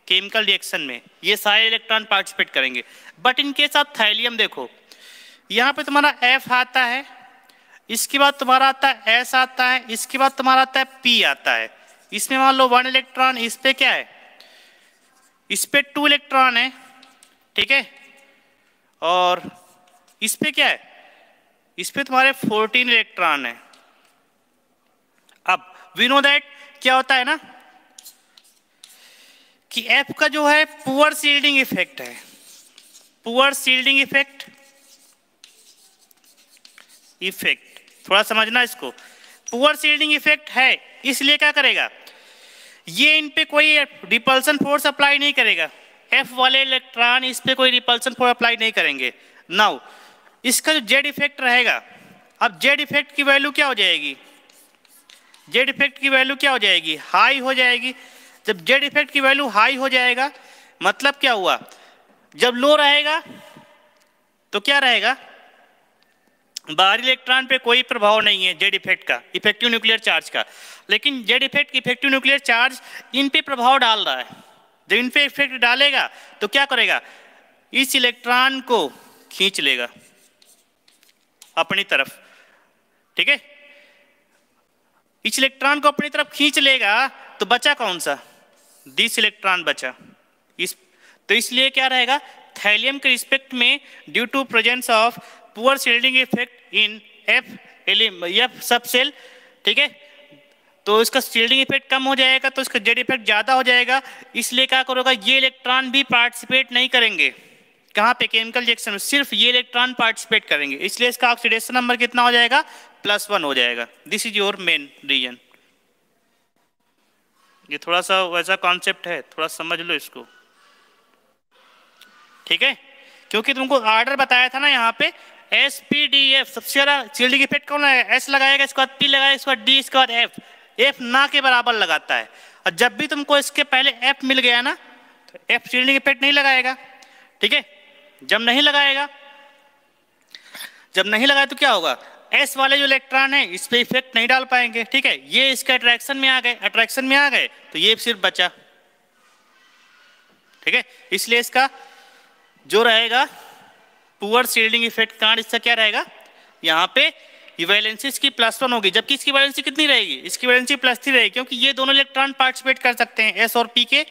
केमिकल रिएक्शन में, ये सारे इलेक्ट्रॉन पार्टिसिपेट करेंगे। बट इनके साथ थैलियम देखो, यहाँ पे तुम्हारा एफ आता है, इसके बाद तुम्हारा आता है एस आता है, इसके बाद तुम्हारा आता है पी आता है। इसमें मान लो 1 इलेक्ट्रॉन, इस पे क्या है, इस पे 2 इलेक्ट्रॉन है, ठीक है, और इस पे क्या है, इस पे तुम्हारे 14 इलेक्ट्रॉन है। अब वी नो दैट क्या होता है ना कि F का जो है पुअर शील्डिंग इफेक्ट है, पुअर शील्डिंग इफेक्ट थोड़ा समझना इसको, पुअर शील्डिंग इफेक्ट है, इसलिए क्या करेगा, ये इन पे कोई रिपल्सन फोर्स अप्लाई नहीं करेगा, F वाले इलेक्ट्रॉन इस पे कोई रिपल्सन फोर्स अप्लाई नहीं करेंगे। नाउ इसका जो जेड इफेक्ट रहेगा, अब जेड इफेक्ट की वैल्यू क्या हो जाएगी, जेड इफेक्ट की वैल्यू क्या हो जाएगी, हाई हो जाएगी। जब जेड इफेक्ट की वैल्यू हाई हो जाएगा मतलब क्या हुआ, जब लो रहेगा तो क्या रहेगा, बाहरी इलेक्ट्रॉन पे कोई प्रभाव नहीं है जेड इफेक्ट का, इफेक्टिव न्यूक्लियर चार्ज का, लेकिन Z effect effective nuclear charge in पे प्रभाव डाल रहा है। जब इन पे इफेक्ट डालेगा तो क्या करेगा, इस इलेक्ट्रॉन को खींच लेगा अपनी तरफ, ठीक है, इस इलेक्ट्रॉन को अपनी तरफ खींच लेगा तो बचा कौन सा, दिस इलेक्ट्रॉन बचा। तो इसलिए क्या रहेगा, थैलियम के रिस्पेक्ट में due to presence of poor shielding effect in F sub shell, ठीक है, तो इसका शील्डिंग इफेक्ट कम हो जाएगा तो इसका जेड इफेक्ट ज्यादा हो जाएगा। इसलिए क्या करोगा, ये इलेक्ट्रॉन भी पार्टिसिपेट नहीं करेंगे कहाँ पे, केमिकल रिएक्शन में, सिर्फ ये इलेक्ट्रॉन पार्टिसिपेट करेंगे, इसलिए इसका ऑक्सीडेशन नंबर कितना हो जाएगा, +1 हो जाएगा। This is your main reason. ये थोड़ा सा वैसा कॉन्सेप्ट है, थोड़ा समझ लो इसको, ठीक है, क्योंकि तुमको ऑर्डर बताया था ना यहाँ पे SPDF, सबसे ज्यादा शील्डिंग इफेक्ट कौन है, S लगाएगा, इसके बाद P लगाएगा, इसके बाद D, इसके बाद F, F ना के बराबर लगाता है। और जब भी तुमको इसके पहले F मिल गया ना तो F शील्डिंग इफेक्ट नहीं लगाएगा, ठीक है, जब नहीं लगाएगा तो क्या होगा, S वाले जो इलेक्ट्रॉन है इस पे इफेक्ट नहीं डाल पाएंगे, ठीक है, ये इसके अट्रैक्शन में आ गए तो ये सिर्फ बचा, ठीक है, इसलिए इसका जो रहेगा पुअर शील्डिंग इफेक्ट कार्ड, इसका क्या रहेगा, यहाँ पे वैलेंसी इसकी +1 होगी, जबकि इसकी वैलेंसी कितनी रहेगी, इसकी वैलेंसी +3 रहेगी, क्योंकि ये दोनों इलेक्ट्रॉन पार्टिसिपेट कर सकते हैं S और P के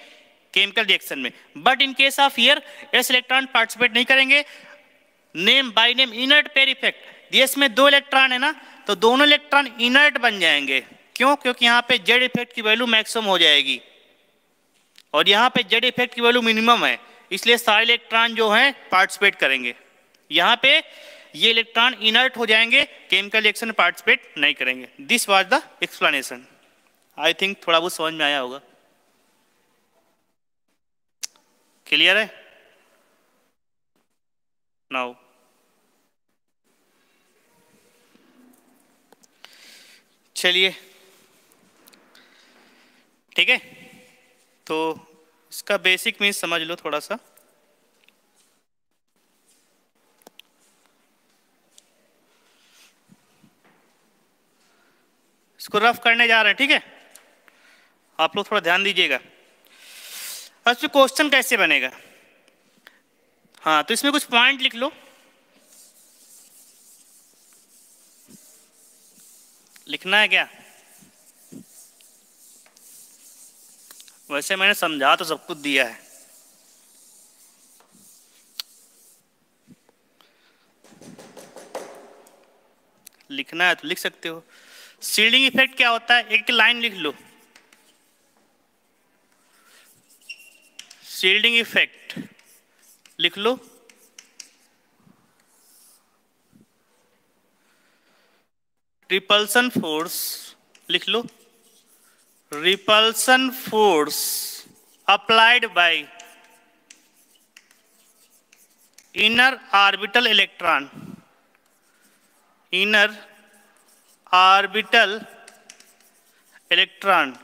केमिकल रिएक्शन में। But in case of here S electron participate नहीं करेंगे, name by name inert pair effect, इसमें 2 इलेक्ट्रॉन है ना तो दोनों इलेक्ट्रॉन इनर्ट बन जाएंगे। क्यों, क्योंकि यहाँ पे जेड इफेक्ट की वैल्यू मैक्सिमम हो जाएगी और यहाँ पे जेड इफेक्ट की वैल्यू मिनिमम है, इसलिए सारे इलेक्ट्रॉन जो हैं पार्टिसिपेट करेंगे। यहाँ पे ये इलेक्ट्रॉन इनर्ट हो जाएंगे, केमिकल रिएक्शन में पार्टिसिपेट नहीं करेंगे। This was the explanation. I think थोड़ा बहुत समझ में आया होगा। क्लियर है नाउ? चलिए ठीक है, तो इसका बेसिक मीन्स समझ लो थोड़ा सा। इसको रफ करने जा रहे हैं, ठीक है, आप लोग थोड़ा ध्यान दीजिएगा। अच्छा क्वेश्चन कैसे बनेगा, हाँ तो इसमें कुछ पॉइंट लिख लो। लिखना है क्या? वैसे मैंने समझा तो सब कुछ दिया है। लिखना है तो लिख सकते हो। शील्डिंग इफेक्ट क्या होता है, एक लाइन लिख लो। शील्डिंग इफेक्ट लिख लो। रिपल्सन फोर्स लिख लो, repulsion force applied by inner orbital electron, inner orbital electron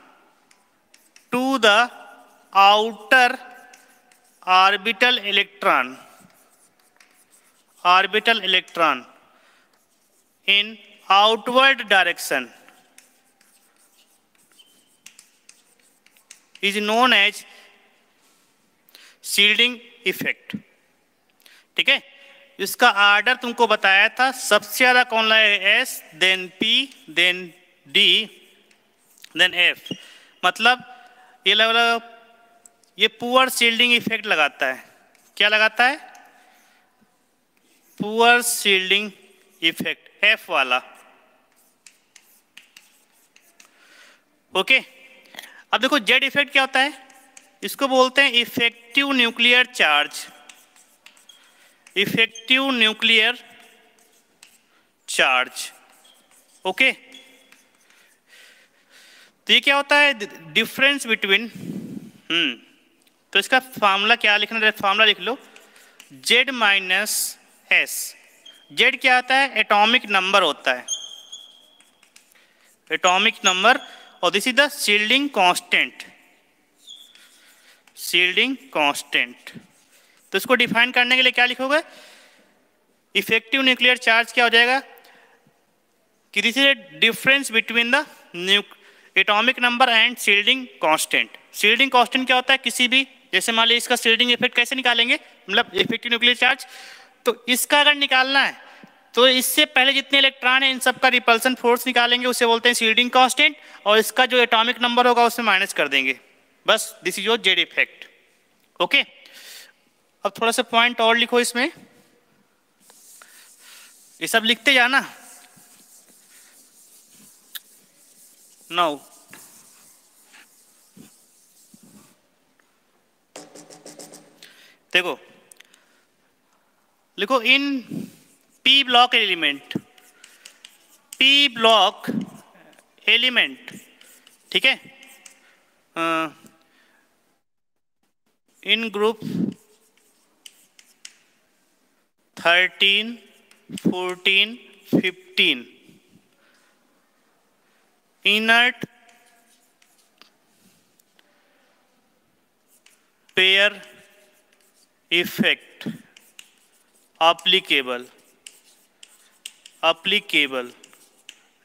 to the outer orbital electron in outward direction is known as shielding effect। ठीक है, इसका आर्डर तुमको बताया था, सबसे ज्यादा कौन लाएगा, S, then P, then D, then F. मतलब ये ये पुअर शील्डिंग इफेक्ट लगाता है। क्या लगाता है? पुअर शील्डिंग इफेक्ट, एफ वाला। ओके, अब देखो जेड इफेक्ट क्या होता है, इसको बोलते हैं effective nuclear charge, effective nuclear charge. Okay, तो ये क्या होता है, डिफरेंस बिटवीन, तो इसका फार्मूला क्या लिखना है, फार्मूला लिख लो, जेड माइनस एस। जेड क्या आता है, एटॉमिक नंबर होता है, एटॉमिक नंबर, और this is the shielding constant, shielding constant. तो इसको डिफाइन करने के लिए क्या लिखोगे, इफेक्टिव न्यूक्लियर चार्ज क्या हो जाएगा कि this is difference between the atomic number and shielding constant. Shielding constant क्या होता है, किसी भी, जैसे मान लीजिए इसका शील्डिंग इफेक्ट कैसे निकालेंगे, मतलब इफेक्टिव न्यूक्लियर चार्ज, तो इसका अगर निकालना है तो इससे पहले जितने इलेक्ट्रॉन है इन सब का रिपल्सन फोर्स निकालेंगे, उसे बोलते हैं शील्डिंग कांस्टेंट, और इसका जो एटॉमिक नंबर होगा उससे माइनस कर देंगे, बस this is your Z effect. Okay, अब थोड़ा सा पॉइंट और लिखो इसमें, ये सब लिखते जाना। नाउ देखो, लिखो in P block element, P block element, ठीक है, in group 13, 14, 15 inert pair effect applicable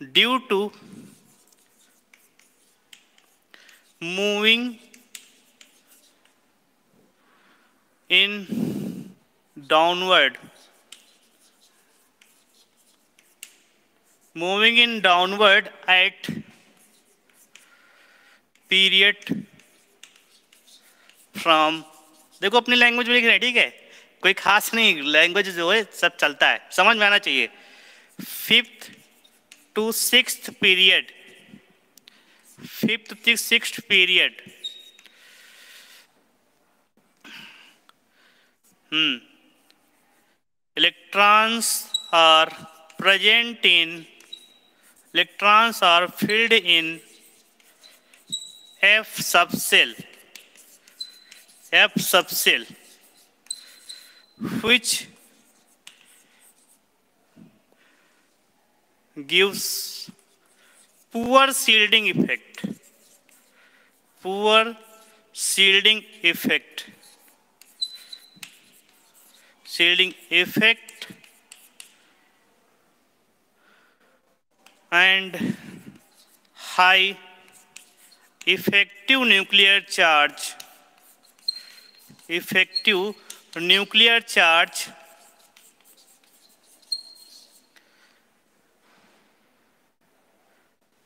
due to moving in downward at period from, देखो अपनी लैंग्वेज में लिख रहे हैं, ठीक है, कोई खास नहीं, लैंग्वेज जो है सब चलता है, समझ में आना चाहिए। 5th to 6th period, 5th to 6th period, electrons are filled in F subcell, which gives poor shielding effect, and high effective nuclear charge,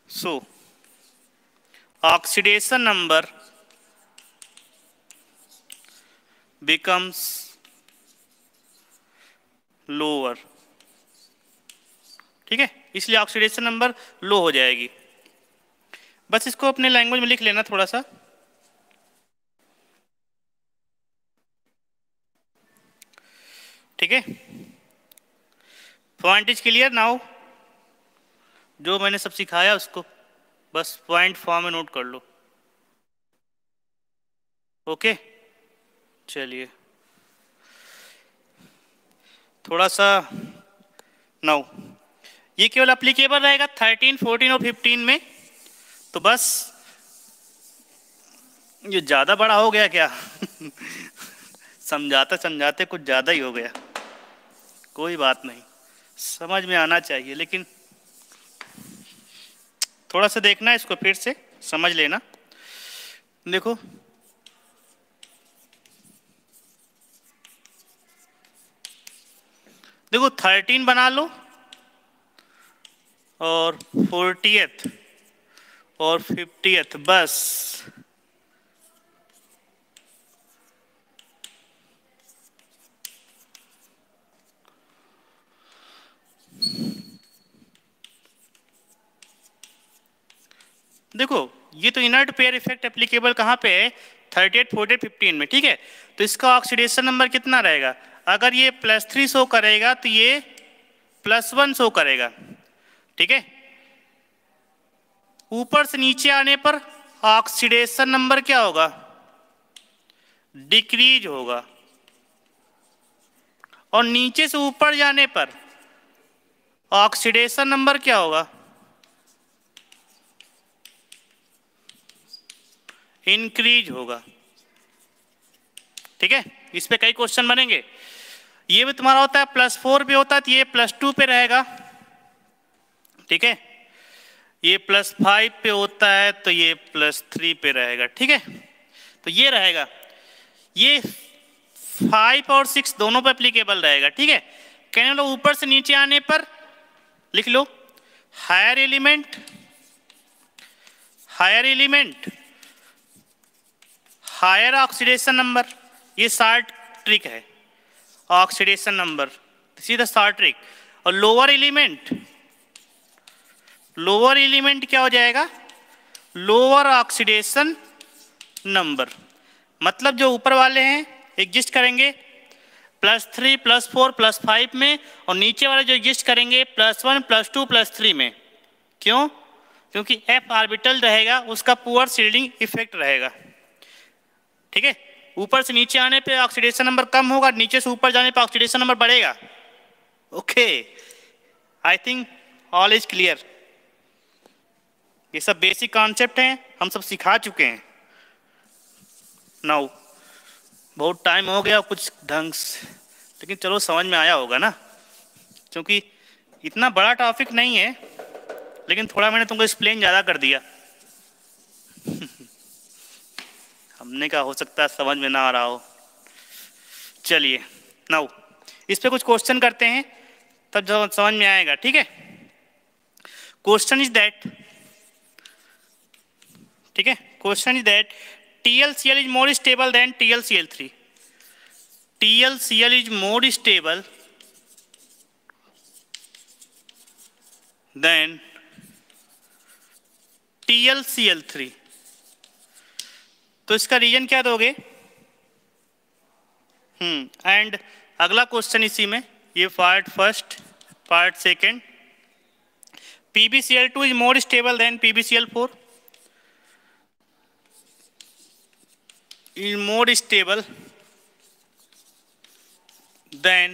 so oxidation number becomes lower, ठीक है, इसलिए ऑक्सीडेशन नंबर लो हो जाएगी। बस इसको अपने language में लिख लेना थोड़ा सा। ठीक है, पॉइंट इज क्लियर नाउ। जो मैंने सब सिखाया उसको बस पॉइंट फॉर्म में नोट कर लो। ओके, चलिए थोड़ा सा नाउ ये केवल अप्लीकेबल रहेगा 13, 14 और 15 में। तो बस ये ज़्यादा बड़ा हो गया क्या? समझाते समझाते कुछ ज़्यादा ही हो गया। कोई बात नहीं, समझ में आना चाहिए, लेकिन थोड़ा सा देखना है इसको, फिर से समझ लेना। देखो देखो 13 बना लो और 40th और 50th बस। देखो ये तो इनर्ट पेयर इफेक्ट एप्लीकेबल कहाँ पे है? 38, 40, 15 में, ठीक है। तो इसका ऑक्सीडेशन नंबर कितना रहेगा? अगर ये +3 शो करेगा तो ये +1 शो करेगा, ठीक है। ऊपर से नीचे आने पर ऑक्सीडेशन नंबर क्या होगा? डिक्रीज होगा। और नीचे से ऊपर जाने पर ऑक्सीडेशन नंबर क्या होगा? इंक्रीज होगा, ठीक है। इस पे कई क्वेश्चन बनेंगे। ये भी तुम्हारा होता है +4 पे होता है तो ये +2 पे रहेगा, ठीक है। ये +5 पे होता है तो ये +3 पे रहेगा, ठीक है। तो ये रहेगा, ये 5 और 6 दोनों पे एप्लीकेबल रहेगा, ठीक है। कहने वाला ऊपर से नीचे आने पर लिख लो higher element higher oxidation number. ये शार्ट ट्रिक है, ऑक्सीडेशन नंबर सीधा शार्ट ट्रिक। और लोअर एलिमेंट क्या हो जाएगा? Lower oxidation number. मतलब जो ऊपर वाले हैं एग्जिस्ट करेंगे +3, +4, +5 में, और नीचे वाले जो एग्जिस्ट करेंगे +1, +2, +3 में। क्यों? क्योंकि F ऑर्बिटल रहेगा, उसका पुअर शील्डिंग इफेक्ट रहेगा, ठीक है। ऊपर से नीचे आने पे ऑक्सीडेशन नंबर कम होगा, नीचे से ऊपर जाने पे ऑक्सीडेशन नंबर बढ़ेगा। Okay, I think all is clear. ये सब बेसिक कॉन्सेप्ट हैं, हम सब सिखा चुके हैं। नाउ बहुत टाइम हो गया कुछ ढंग से, लेकिन चलो समझ में आया होगा ना, क्योंकि इतना बड़ा टॉपिक नहीं है, लेकिन थोड़ा मैंने तुमको एक्सप्लेन ज़्यादा कर दिया। हमने कहा हो सकता है समझ में ना आ रहा हो। चलिए नाउ इस पे कुछ क्वेश्चन करते हैं, तब जब समझ में आएगा, ठीक है। क्वेश्चन इज दैट, ठीक है, question is that TLCl is more stable than TLCl3. TLCl is more stable than TLCl3. तो इसका रीजन क्या दोगे? एंड अगला क्वेश्चन इसी में, ये part first, part second, PbCl2 is more stable than PbCl4. is more stable than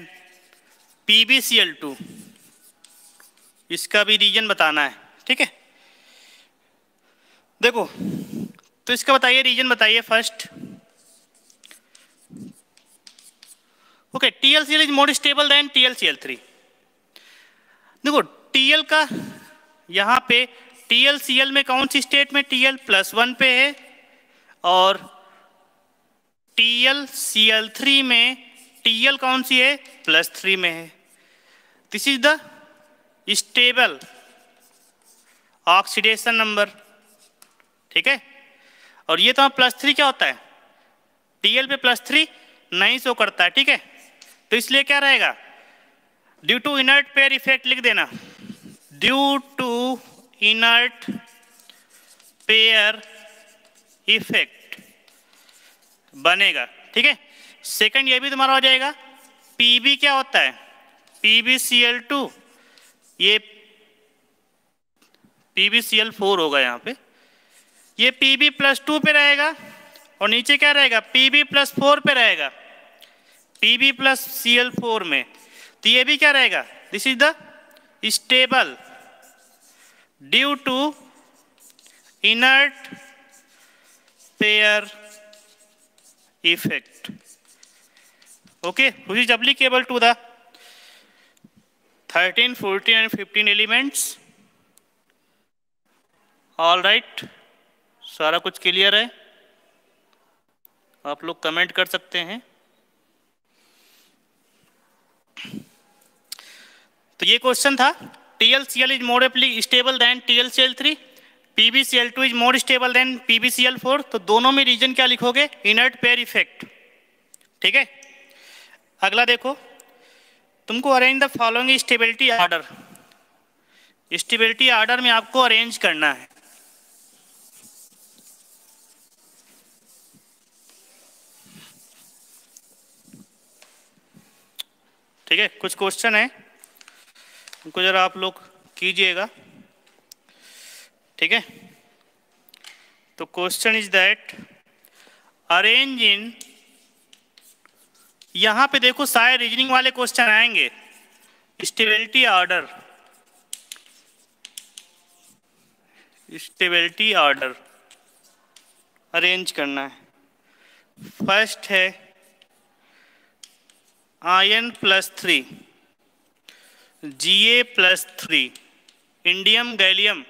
PbCl2. इसका भी रीजन बताना है, ठीक है। देखो तो इसका बताइए, रीजन बताइए first. Okay, TLCl is more stable then TLCl3। देखो TL का यहाँ पे TLCl में कौन सी स्टेट में? TL +1 पे है, और TLCl3 में TL कौन सी है? +3 में है। This is the stable oxidation number, ठीक है। और ये तो +3 क्या होता है? TL पे +3 नहीं शो करता है, ठीक है। तो इसलिए क्या रहेगा? Due to inert pair effect लिख देना, due to inert pair effect बनेगा, ठीक है। सेकंड ये भी तुम्हारा हो जाएगा। PB क्या होता है? PbCl2 ये PbCl4 होगा यहाँ पे, ये Pb+2 पे रहेगा और नीचे क्या रहेगा, Pb+4 पे रहेगा, Pb+Cl4 में। तो ये भी क्या रहेगा, this is the stable due to inert pair effect. Okay, which is applicable to the 13, 14 and 15 elements. All right, सारा कुछ क्लियर है? आप लोग कमेंट कर सकते हैं। तो ये क्वेश्चन था, TlCl is more stable than TlCl3, PbCl2 is more stable than PbCl4। तो दोनों में रीजन क्या लिखोगे, इनर्ट पेयर इफेक्ट। ठीक है, अगला देखो, तुमको arrange the following stability order. Stability order में आपको अरेंज करना है। ठीक है, कुछ क्वेश्चन है, उनको जरा आप लोग कीजिएगा। ठीक है, तो question is that arrange in, यहां पे देखो सारे रीजनिंग वाले क्वेश्चन आएंगे। Stability order, stability order arrange करना है। फर्स्ट है An+3, Ga+3, indium gallium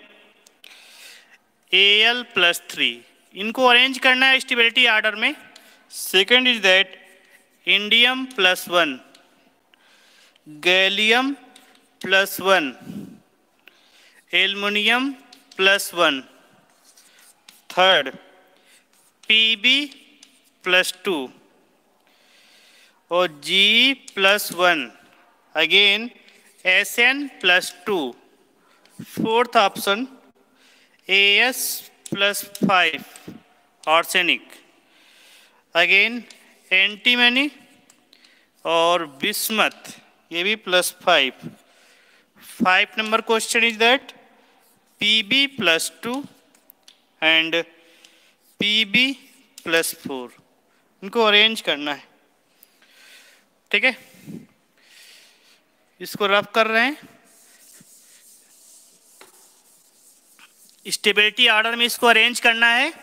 Al+3, इनको अरेंज करना है स्टेबिलिटी ऑर्डर में। सेकंड इज दैट इंडियम+1, गैलियम+1, एल्युमिनियम+1। थर्ड Pb+2 और G+1, again Sn+2। Fourth option As+5, arsenic, again antimony और बिस्मथ, ये भी +5। 5 number question is that Pb+2 and Pb+4, इनको अरेंज करना है। ठीक है, इसको रफ कर रहे हैं। स्टेबिलिटी ऑर्डर में इसको अरेंज करना है।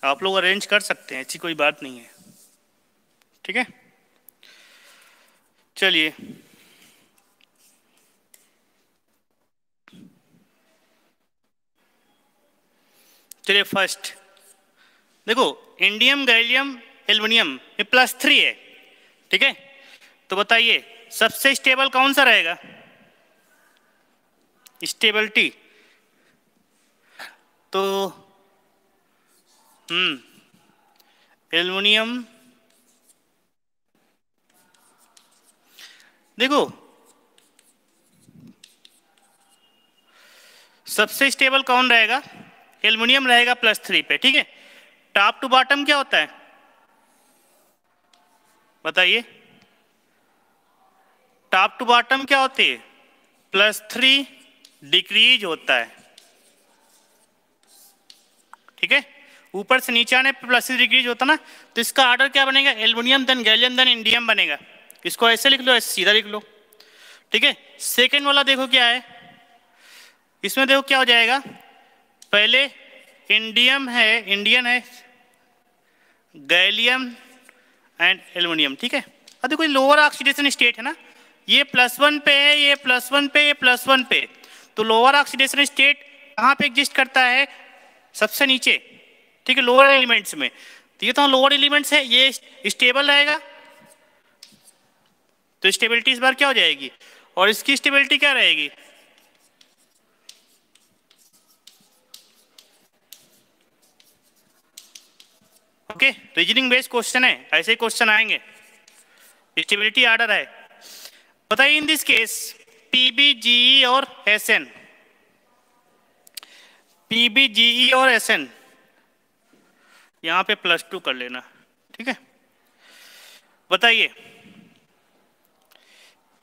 आप लोग अरेंज कर सकते हैं, ऐसी कोई बात नहीं है। ठीक है, चलिए चलिए फर्स्ट देखो, इंडियम गैलियम एल्युमिनियम ये +3 है। ठीक है, तो बताइए सबसे स्टेबल कौन सा रहेगा, स्टेबिलिटी? तो एल्युमिनियम, देखो सबसे स्टेबल कौन रहेगा, एल्युमिनियम रहेगा +3 पे। ठीक है, टॉप टू बॉटम क्या होता है बताइए, टॉप टू बॉटम क्या होती है, +3 डिक्रीज होता है। ठीक है, ऊपर से नीचे आने पे +3 डिक्रीज होता ना, तो इसका ऑर्डर क्या बनेगा, aluminium then gallium then indium बनेगा। इसको ऐसे लिख लो, ऐसे सीधा लिख लो। ठीक है, सेकेंड वाला देखो क्या है, इसमें देखो क्या हो जाएगा, पहले इंडियम है, इंडियन है, गैलियम एंड एल्युमिनियम। ठीक है, अब देखो लोअर ऑक्सीडेशन स्टेट है ना, ये +1 पे है, ये +1 पे, ये +1 पे, तो लोअर ऑक्सीडेशन स्टेट कहाँ पे एग्जिस्ट करता है, सबसे नीचे। ठीक है, लोअर एलिमेंट्स में, तो ये तो लोअर एलिमेंट्स है, ये स्टेबल रहेगा, तो स्टेबिलिटी इस बार क्या हो जाएगी, और इसकी स्टेबिलिटी क्या रहेगी, ओके। रीजनिंग बेस्ड क्वेश्चन है, ऐसे ही क्वेश्चन आएंगे। स्टेबिलिटी ऑर्डर है, बताइए in this case PB, GE और SN। पीबी जीई और एसएन, यहां पे +2 कर लेना, ठीक है। बताइए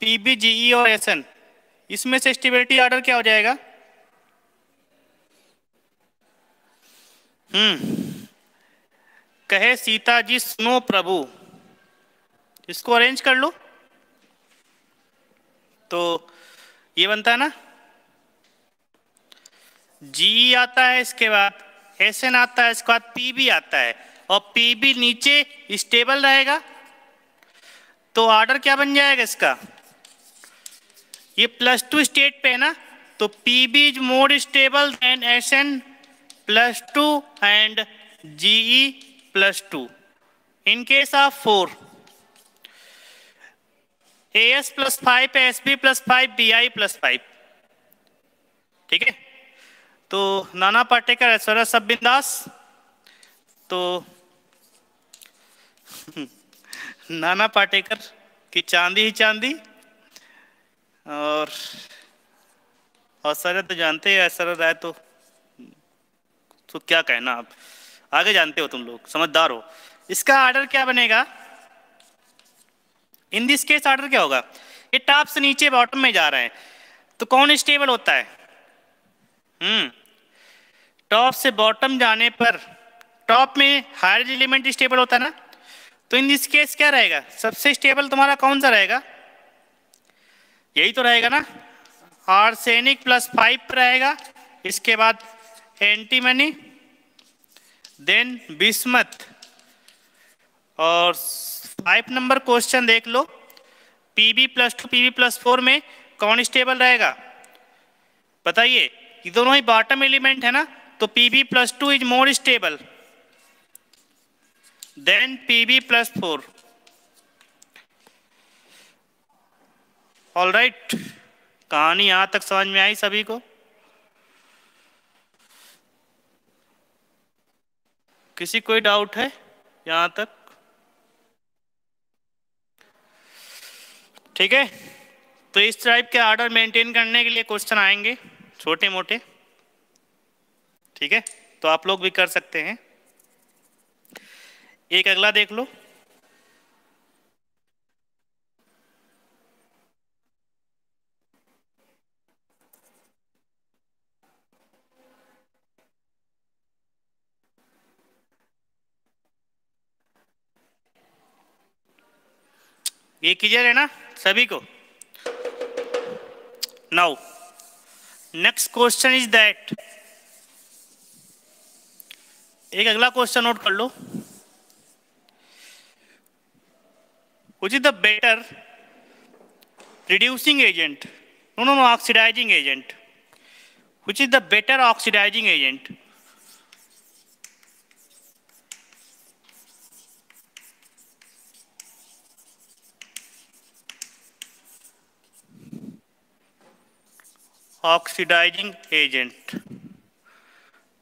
पीबी जीई और एसएन, इसमें से स्टेबिलिटी ऑर्डर क्या हो जाएगा? कहे सीता जी सुनो प्रभु, इसको अरेंज कर लो तो ये बनता है ना, जी आता है, इसके बाद एसएन आता है, इसके बाद पीबी आता है, और पीबी नीचे स्टेबल रहेगा, तो ऑर्डर क्या बन जाएगा इसका? ये +2 स्टेट पे है ना, तो PB is more stable than SN +2 and GE +2। In case of 4 AS +5 SB +5 BI +5, ठीक है। तो नाना पाटेकर ऐश्वर्या सब बिंदास, तो नाना पाटेकर की चांदी ही चांदी, और ऐश्वर्या तो जानते हैं, ऐश्वर्या राय तो क्या कहना, आप आगे जानते हो, तुम लोग समझदार हो। इसका ऑर्डर क्या बनेगा? इन दिस केस ऑर्डर क्या होगा? ये टॉप से नीचे बॉटम में जा रहे हैं, तो कौन स्टेबल होता है? टॉप से बॉटम जाने पर टॉप में हायर एलिमेंट स्टेबल होता है ना, तो इन दिस केस क्या रहेगा? सबसे स्टेबल तुम्हारा कौन सा रहेगा? यही तो रहेगा ना, आर्सेनिक +5 रहेगा, इसके बाद एंटीमनी, देन बिस्मथ। और 5 नंबर क्वेश्चन देख लो, पीबी +2 पीबी +4 में कौन स्टेबल रहेगा? बताइए, ये दोनों ही बॉटम एलिमेंट है ना, तो PB +2 is more stable than PB +4। All right, कहानी यहां तक समझ में आई सभी को? किसी कोई डाउट है यहां तक? ठीक है, तो इस टाइप के ऑर्डर मेंटेन करने के लिए क्वेश्चन आएंगे छोटे मोटे, ठीक है, तो आप लोग भी कर सकते हैं। एक अगला देख लो, ये क्लियर है ना सभी को? Now next question is that, एक अगला क्वेश्चन नोट कर लो, which is the better reducing agent, no oxidizing agent, which is the better oxidizing agent? Oxidizing agent,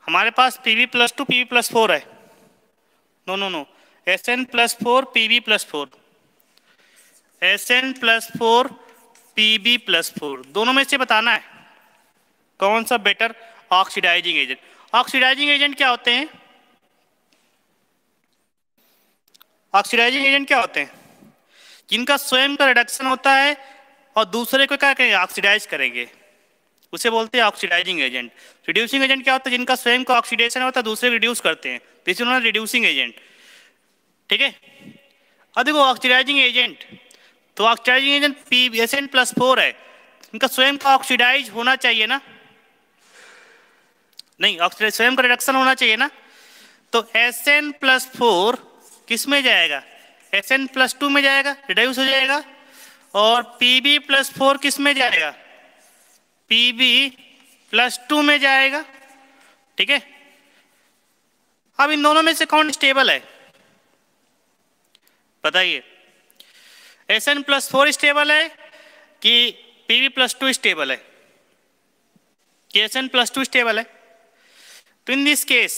हमारे पास Pb+2 Pb+4 है, no Sn+4 Pb+4, Sn+4 Pb+4, दोनों में से बताना है कौन सा better oxidizing agent. Oxidizing agent क्या होते हैं? ऑक्सीडाइजिंग एजेंट क्या होते हैं? जिनका स्वयं का रिडक्शन होता है और दूसरे को क्या करेंगे? ऑक्सीडाइज करेंगे, उसे बोलते हैं ऑक्सीडाइजिंग एजेंट। रिड्यूसिंग एजेंट क्या होता है? जिनका स्वयं का ऑक्सीडेशन होता है, दूसरे रिड्यूस करते हैं, तो इसे उन्होंने रिड्यूसिंग एजेंट, ठीक है। अब देखो ऑक्सीडाइजिंग एजेंट, तो ऑक्सीडाइजिंग एजेंट Sn+4 है, इनका स्वयं का ऑक्सीडाइज होना चाहिए ना, नहीं ऑक्सीडाइज स्वयं का रिडक्शन होना चाहिए ना, तो Sn+4 किस में जाएगा? Sn+2 में जाएगा, रिड्यूस हो जाएगा, और Pb+4 किस में जाएगा? Pb+2 में जाएगा, ठीक है। अब इन दोनों में से कौन स्टेबल है बताइए? Sn+4 स्टेबल है कि Pb+2 स्टेबल है कि Sn+2 स्टेबल है? तो in this case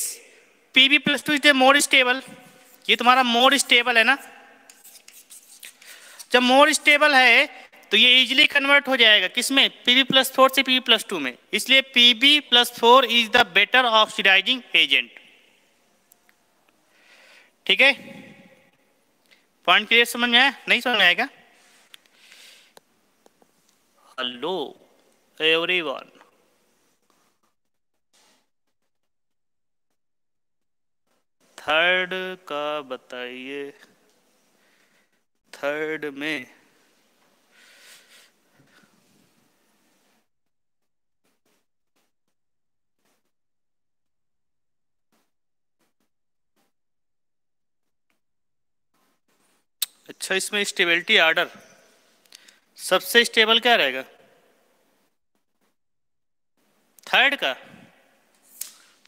Pb+2 is more stable, ये तुम्हारा मोर स्टेबल है ना। जब मोर स्टेबल है तो ये इजीली कन्वर्ट हो जाएगा किसमें, Pb+4 से Pb+2 में, इसलिए Pb+4 is the better oxidizing agent. ठीक है, पॉइंट क्लियर समझ में आया, नहीं समझ में आएगा? हेलो एवरीवन, थर्ड का बताइए, थर्ड में अच्छा, इसमें स्टेबिलिटी ऑर्डर सबसे स्टेबल क्या रहेगा, थर्ड का?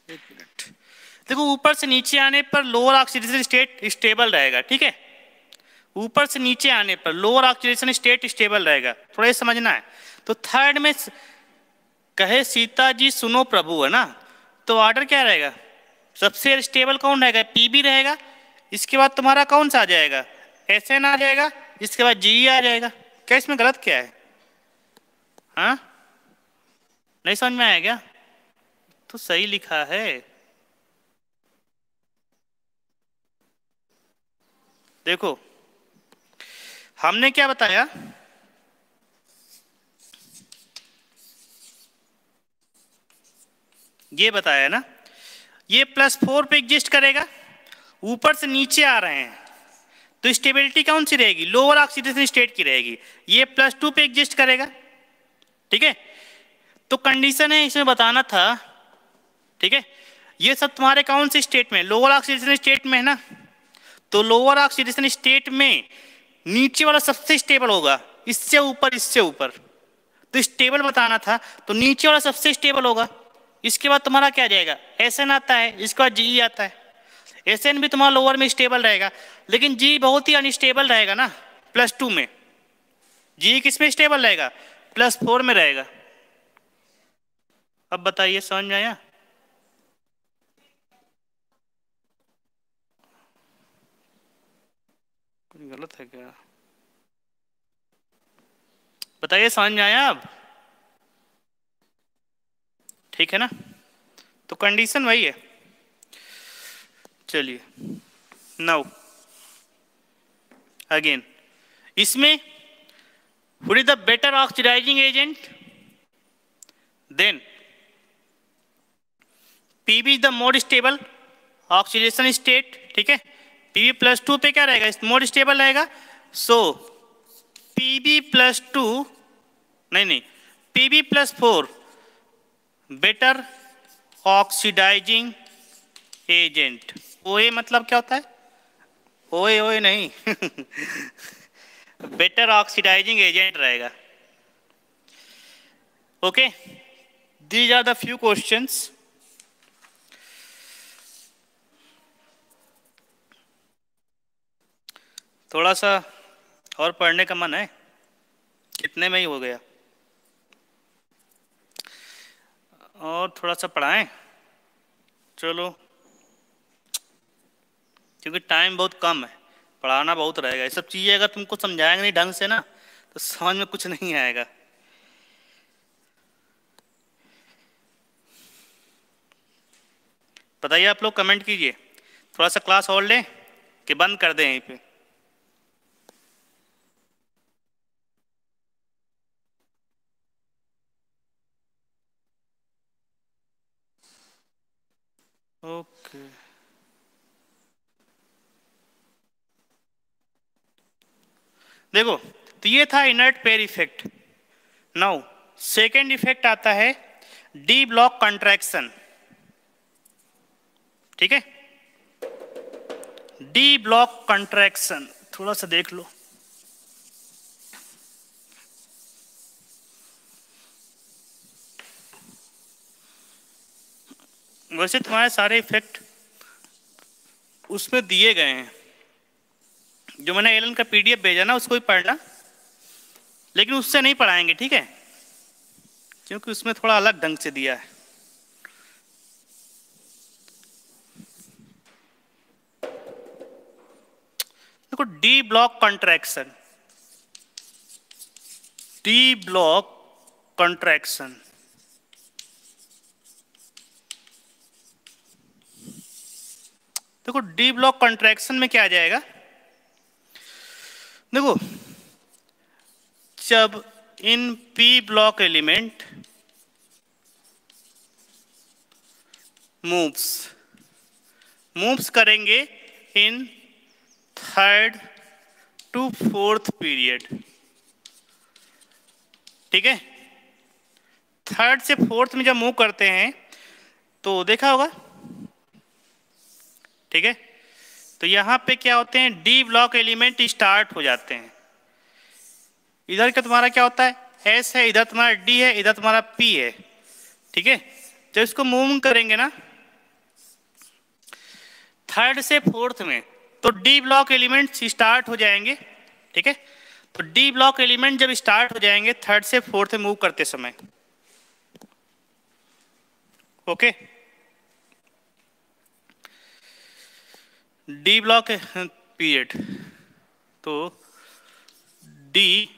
एक मिनट, देखो ऊपर से नीचे आने पर लोअर ऑक्सीडेशन स्टेट स्टेबल रहेगा, ठीक है, ऊपर से नीचे आने पर लोअर ऑक्सीडेशन स्टेट स्टेबल रहेगा, थोड़ा ये समझना है। तो थर्ड में कहे सीता जी सुनो प्रभु, है ना, तो ऑर्डर क्या रहेगा, सबसे स्टेबल कौन रहेगा, पीबी रहेगा, इसके बाद तुम्हारा कौन सा आ जाएगा, एसएन आ जाएगा, इसके बाद जी आ जाएगा। क्या इसमें गलत क्या है? हाँ, नहीं समझ में आया क्या? तो सही लिखा है। देखो हमने क्या बताया, ये बताया ना, ये +4 पे एग्जिस्ट करेगा, ऊपर से नीचे आ रहे हैं, तो स्टेबिलिटी कौन सी रहेगी, लोअर ऑक्सीडेशन स्टेट की रहेगी, ये +2 पे एग्जिस्ट करेगा, ठीक है। तो कंडीशन है इसमें बताना था, ठीक है, ये सब तुम्हारे कौन से स्टेट में, लोअर ऑक्सीडेशन स्टेट में है ना, तो लोअर ऑक्सीडेशन स्टेट में नीचे वाला सबसे स्टेबल होगा, इससे ऊपर इससे ऊपर, तो स्टेबल बताना था, तो नीचे वाला सबसे स्टेबल होगा, इसके बाद तुम्हारा क्या आ जाएगा, एसएन आता है, इसके बाद जी आता है, एसएन भी तुम्हारा लोअर में स्टेबल रहेगा, लेकिन जी बहुत ही अनस्टेबल रहेगा ना, +2 में, जी किस में स्टेबल रहेगा, +4 में रहेगा। अब बताइए समझ में आया? कुछ गलत है क्या, बताइए समझ में आया अब? ठीक है ना, तो कंडीशन वही है। चलिए नाउ अगेन, इसमें what is the better oxidizing agent, then PB is the more stable oxidation state, ठीक है, Pb+2 पे क्या रहेगा, मोर स्टेबल रहेगा, सो Pb+2 नहीं Pb+4 बेटर ऑक्सीडाइजिंग एजेंट। ओए मतलब क्या होता है, ओए ओए नहीं बेटर ऑक्सीडाइजिंग एजेंट रहेगा। Okay, these are the few questions. थोड़ा सा और पढ़ने का मन है, कितने में ही हो गया, और थोड़ा सा पढ़ाएं, चलो, क्योंकि टाइम बहुत कम है, पढ़ाना बहुत रहेगा, ये सब चीज़ें अगर तुमको समझाएंगे नहीं ढंग से ना, तो समझ में कुछ नहीं आएगा। बताइए, आप लोग कमेंट कीजिए, थोड़ा सा क्लास और लें कि बंद कर दें यहीं पे? ओके, देखो तो ये था inert pair effect. Now second effect आता है डी ब्लॉक कंट्रैक्शन, ठीक है, डी ब्लॉक कंट्रैक्शन थोड़ा सा देख लो। वैसे तुम्हारे सारे इफेक्ट उसमें दिए गए हैं, जो मैंने एलन का पीडीएफ भेजा ना उसको ही पढ़ना, लेकिन उससे नहीं पढ़ाएंगे, ठीक है, क्योंकि उसमें थोड़ा अलग ढंग से दिया है। देखो D block contraction, D block contraction. देखो डी ब्लॉक कंट्रैक्शन में क्या आ जाएगा, देखो जब in P block element moves करेंगे in third to fourth period, ठीक है। थर्ड से फोर्थ में जब मूव करते हैं तो देखा होगा, ठीक है। तो यहां पे क्या होते हैं, डी ब्लॉक एलिमेंट स्टार्ट हो जाते हैं। इधर का तुम्हारा क्या होता है, एस है, इधर तुम्हारा डी है, इधर तुम्हारा पी है, ठीक है। जब इसको मूव करेंगे ना थर्ड से फोर्थ में, तो डी ब्लॉक एलिमेंट स्टार्ट हो जाएंगे, ठीक है। तो डी ब्लॉक एलिमेंट जब स्टार्ट हो जाएंगे थर्ड से फोर्थ में मूव करते समय, ओके। डी ब्लॉक पीरियड, तो डी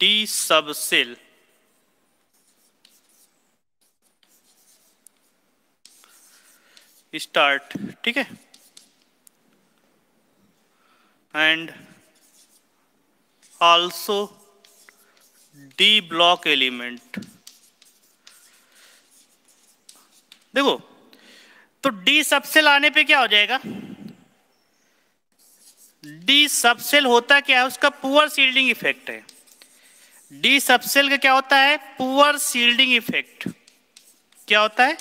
डी सब सेल स्टार्ट, ठीक है। And also D block element, देखो तो डी सबसेल आने पे क्या हो जाएगा, डी सबसेल होता क्या है, उसका पुअर शील्डिंग इफेक्ट है। डी सबसेल का क्या होता है, पुअर शील्डिंग इफेक्ट। क्या होता है,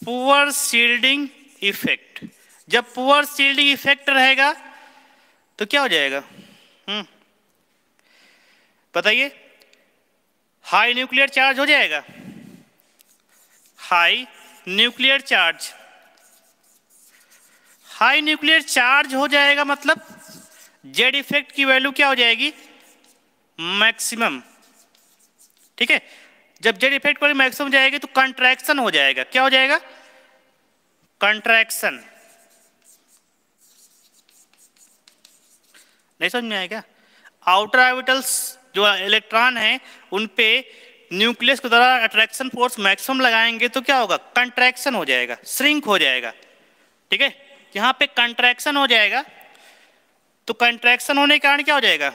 पुअर शील्डिंग इफेक्ट। जब पुअर शील्डिंग इफेक्ट रहेगा तो क्या हो जाएगा, बताइए, हाई न्यूक्लियर चार्ज हो जाएगा। High nuclear charge, high nuclear charge हो जाएगा मतलब जेड इफेक्ट की वैल्यू क्या हो जाएगी, मैक्सिमम, ठीक है। जब जेड इफेक्ट पर मैक्सिमम हो जाएगी तो कंट्रैक्शन हो जाएगा। क्या हो जाएगा, कंट्रैक्शन। नहीं समझ में आएगा, आउटर ऑर्बिटल्स जो इलेक्ट्रॉन हैं उन पे न्यूक्लियस के द्वारा अट्रैक्शन फोर्स मैक्सिमम लगाएंगे तो क्या होगा, कंट्रैक्शन हो जाएगा, श्रिंक हो जाएगा, ठीक है। यहां पे कंट्रैक्शन हो जाएगा, तो कंट्रैक्शन होने के कारण क्या हो जाएगा,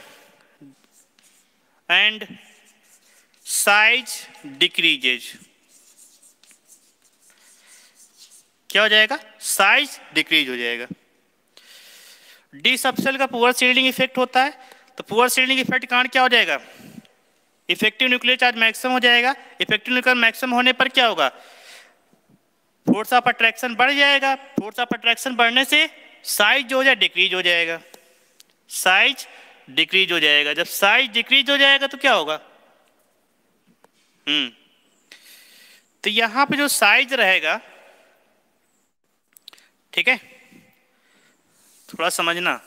एंड साइज डिक्रीजेज। क्या हो जाएगा, साइज डिक्रीज हो जाएगा। डी सबसेल का पुअर शील्डिंग इफेक्ट होता है, तो पुअर शील्डिंग इफेक्ट के कारण क्या हो जाएगा, इफेक्टिव न्यूक्लियर चार्ज मैक्सिमम हो जाएगा। इफेक्टिव न्यूक्लियर मैक्सिमम होने पर क्या होगा, फोर्स ऑफ अट्रैक्शन बढ़ जाएगा। फोर्स ऑफ अट्रैक्शन बढ़ने से साइज जो हो जाए डिक्रीज हो जाएगा, साइज डिक्रीज हो जाएगा। जब साइज डिक्रीज हो जाएगा तो क्या होगा, तो यहां पे जो साइज रहेगा, ठीक है, थोड़ा समझना,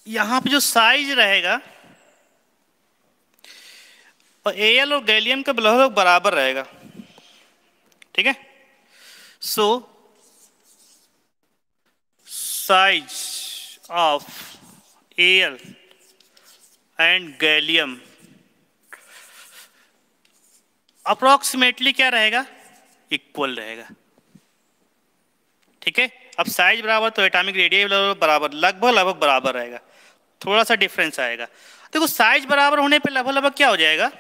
यहां पे जो साइज रहेगा और एल और गैलियम का लगभग बराबर रहेगा, ठीक है। So size of Al and gallium approximately क्या रहेगा, इक्वल रहेगा, ठीक है। अब साइज बराबर तो एटॉमिक रेडियस बराबर, लगभग बराबर रहेगा, थोड़ा सा डिफरेंस आएगा। देखो साइज बराबर होने पे लगभग क्या हो जाएगा,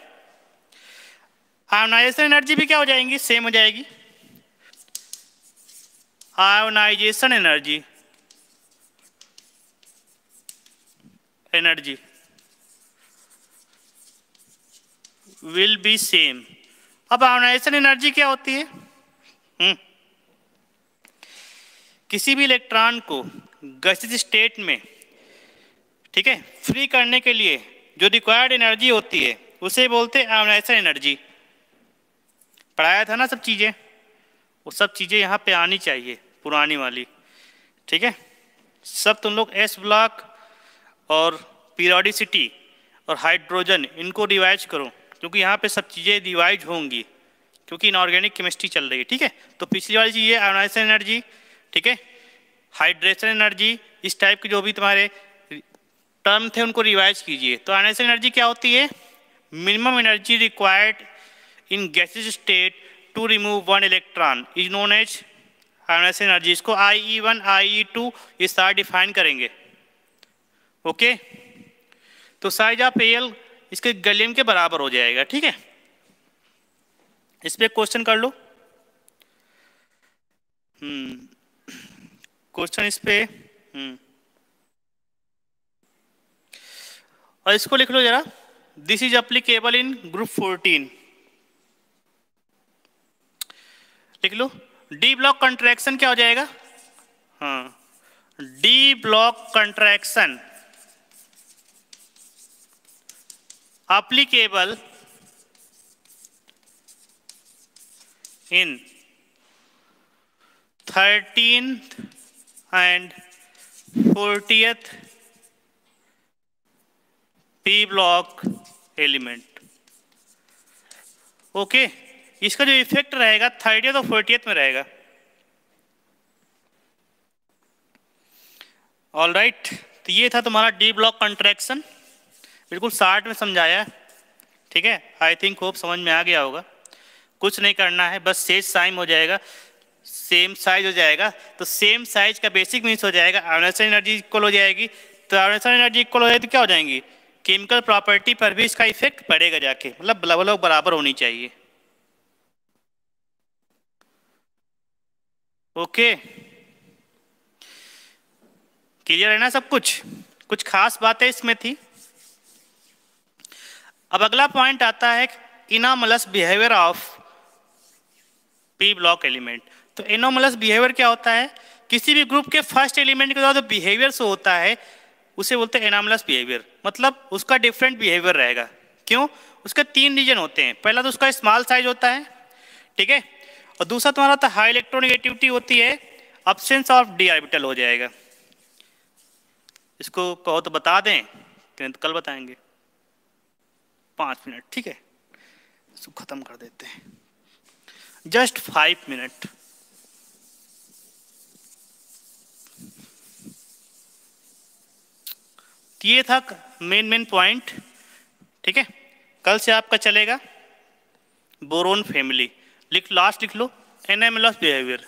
आयोनाइजेशन एनर्जी भी क्या हो जाएंगी, सेम हो जाएगी। Ionization energy will be same. अब आयोनाइजेशन एनर्जी क्या होती है, किसी भी इलेक्ट्रॉन को गैसियस स्टेट में, ठीक है, फ्री करने के लिए जो रिक्वायर्ड एनर्जी होती है उसे बोलते हैं आयोनाइजेशन एनर्जी। पढ़ाया था ना सब चीज़ें, वो सब चीज़ें यहाँ पे आनी चाहिए पुरानी वाली, ठीक है। सब तुम लोग एस ब्लॉक और पीरियोडिसिटी और हाइड्रोजन इनको रिवाइज करो, क्योंकि यहाँ पे सब चीज़ें रिवाइज होंगी, क्योंकि इनऑर्गेनिक केमिस्ट्री चल रही है, ठीक है। तो पिछली वाली चीज़ है आयोनाइजेशन एनर्जी, ठीक है। हाइड्रेशन एनर्जी, इस टाइप के जो भी तुम्हारे टर्म थे उनको रिवाइज कीजिए। तो आयनाइजेशन एनर्जी क्या होती है? Minimum energy required in gaseous state to remove one electron is known as ionization energy. इसको IE1 IE2 ये सारा डिफाइन करेंगे। ओके, तो साइज ऑफ एल इसके गैलियम के बराबर हो जाएगा। ठीक है, इस पे क्वेश्चन कर लो। क्वेश्चन इस पे और इसको लिख लो जरा। This is applicable in group 14। लिख लो। डी ब्लॉक कंट्रैक्शन क्या हो जाएगा? हाँ, D block contraction applicable in 13th and 40th p block element. Okay, इसका जो इफेक्ट रहेगा 30th और 40th में रहेगा। ऑल राइट, तो ये था तुम्हारा डी ब्लॉक कंट्रैक्शन, बिल्कुल शार्ट में समझाया। ठीक है, आई थिंक होप समझ में आ गया होगा। कुछ नहीं करना है, बस सेम साइम हो जाएगा, सेम साइज हो जाएगा। तो सेम साइज का बेसिक मीन्स हो जाएगा आयनाइजेशन एनर्जी इक्वल हो जाएगी। तो आयनाइजेशन एनर्जी इक्वल हो जाएगी तो क्या हो जाएंगी? केमिकल प्रॉपर्टी पर भी इसका इफेक्ट पड़ेगा जाके, मतलब लगभग बराबर होनी चाहिए। ओके, क्लियर है ना सब कुछ? कुछ खास बातें इसमें थी। अब अगला पॉइंट आता है anomalous behaviour of P block element. तो इनोमलस बिहेवियर क्या होता है? किसी भी ग्रुप के फर्स्ट एलिमेंट के द्वारा जो बिहेवियर शो होता है उसे बोलते हैं इनोमलस बिहेवियर, मतलब उसका डिफरेंट बिहेवियर रहेगा। क्यों? उसके 3 रीजन होते हैं। पहला तो उसका स्मॉल साइज होता है, ठीक है, और दूसरा तुम्हारा तो हाई इलेक्ट्रोनेगेटिविटी होती है, अब्सेंस ऑफ डी ऑर्बिटल हो जाएगा। इसको कहो तो बता दें कि तो कल बताएंगे? 5 मिनट, ठीक है, इसको खत्म कर देते हैं, जस्ट 5 मिनट। ये था मेन पॉइंट। ठीक है, कल से आपका चलेगा बोरोन फैमिली। लास्ट लिख लो anomalous behaviour.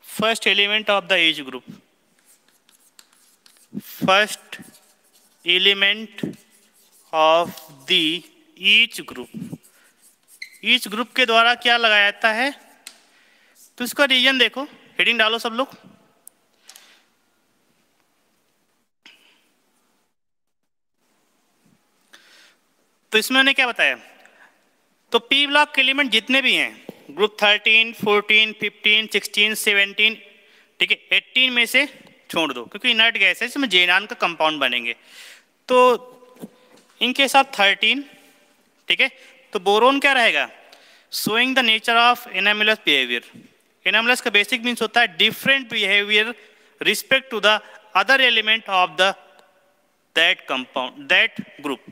First element of the each group, first element of the each group. Each group के द्वारा क्या लगाया जाता है? तो इसका रीजन देखो, हेडिंग डालो सब लोग। तो इसमें मैंने क्या बताया? तो पी ब्लॉक के एलिमेंट जितने भी हैं, ग्रुप 13, 14, 15, 16, 17, ठीक है, 18 में से छोड़ दो क्योंकि इनर्ट गैस है, इसमें जेनान का कंपाउंड बनेंगे। तो इनके साथ 13, ठीक है, तो बोरोन क्या रहेगा? Showing the nature of anomalous behaviour. Anomalous का बेसिक मीन्स होता है different behaviour respect to the other element of the that compound that group.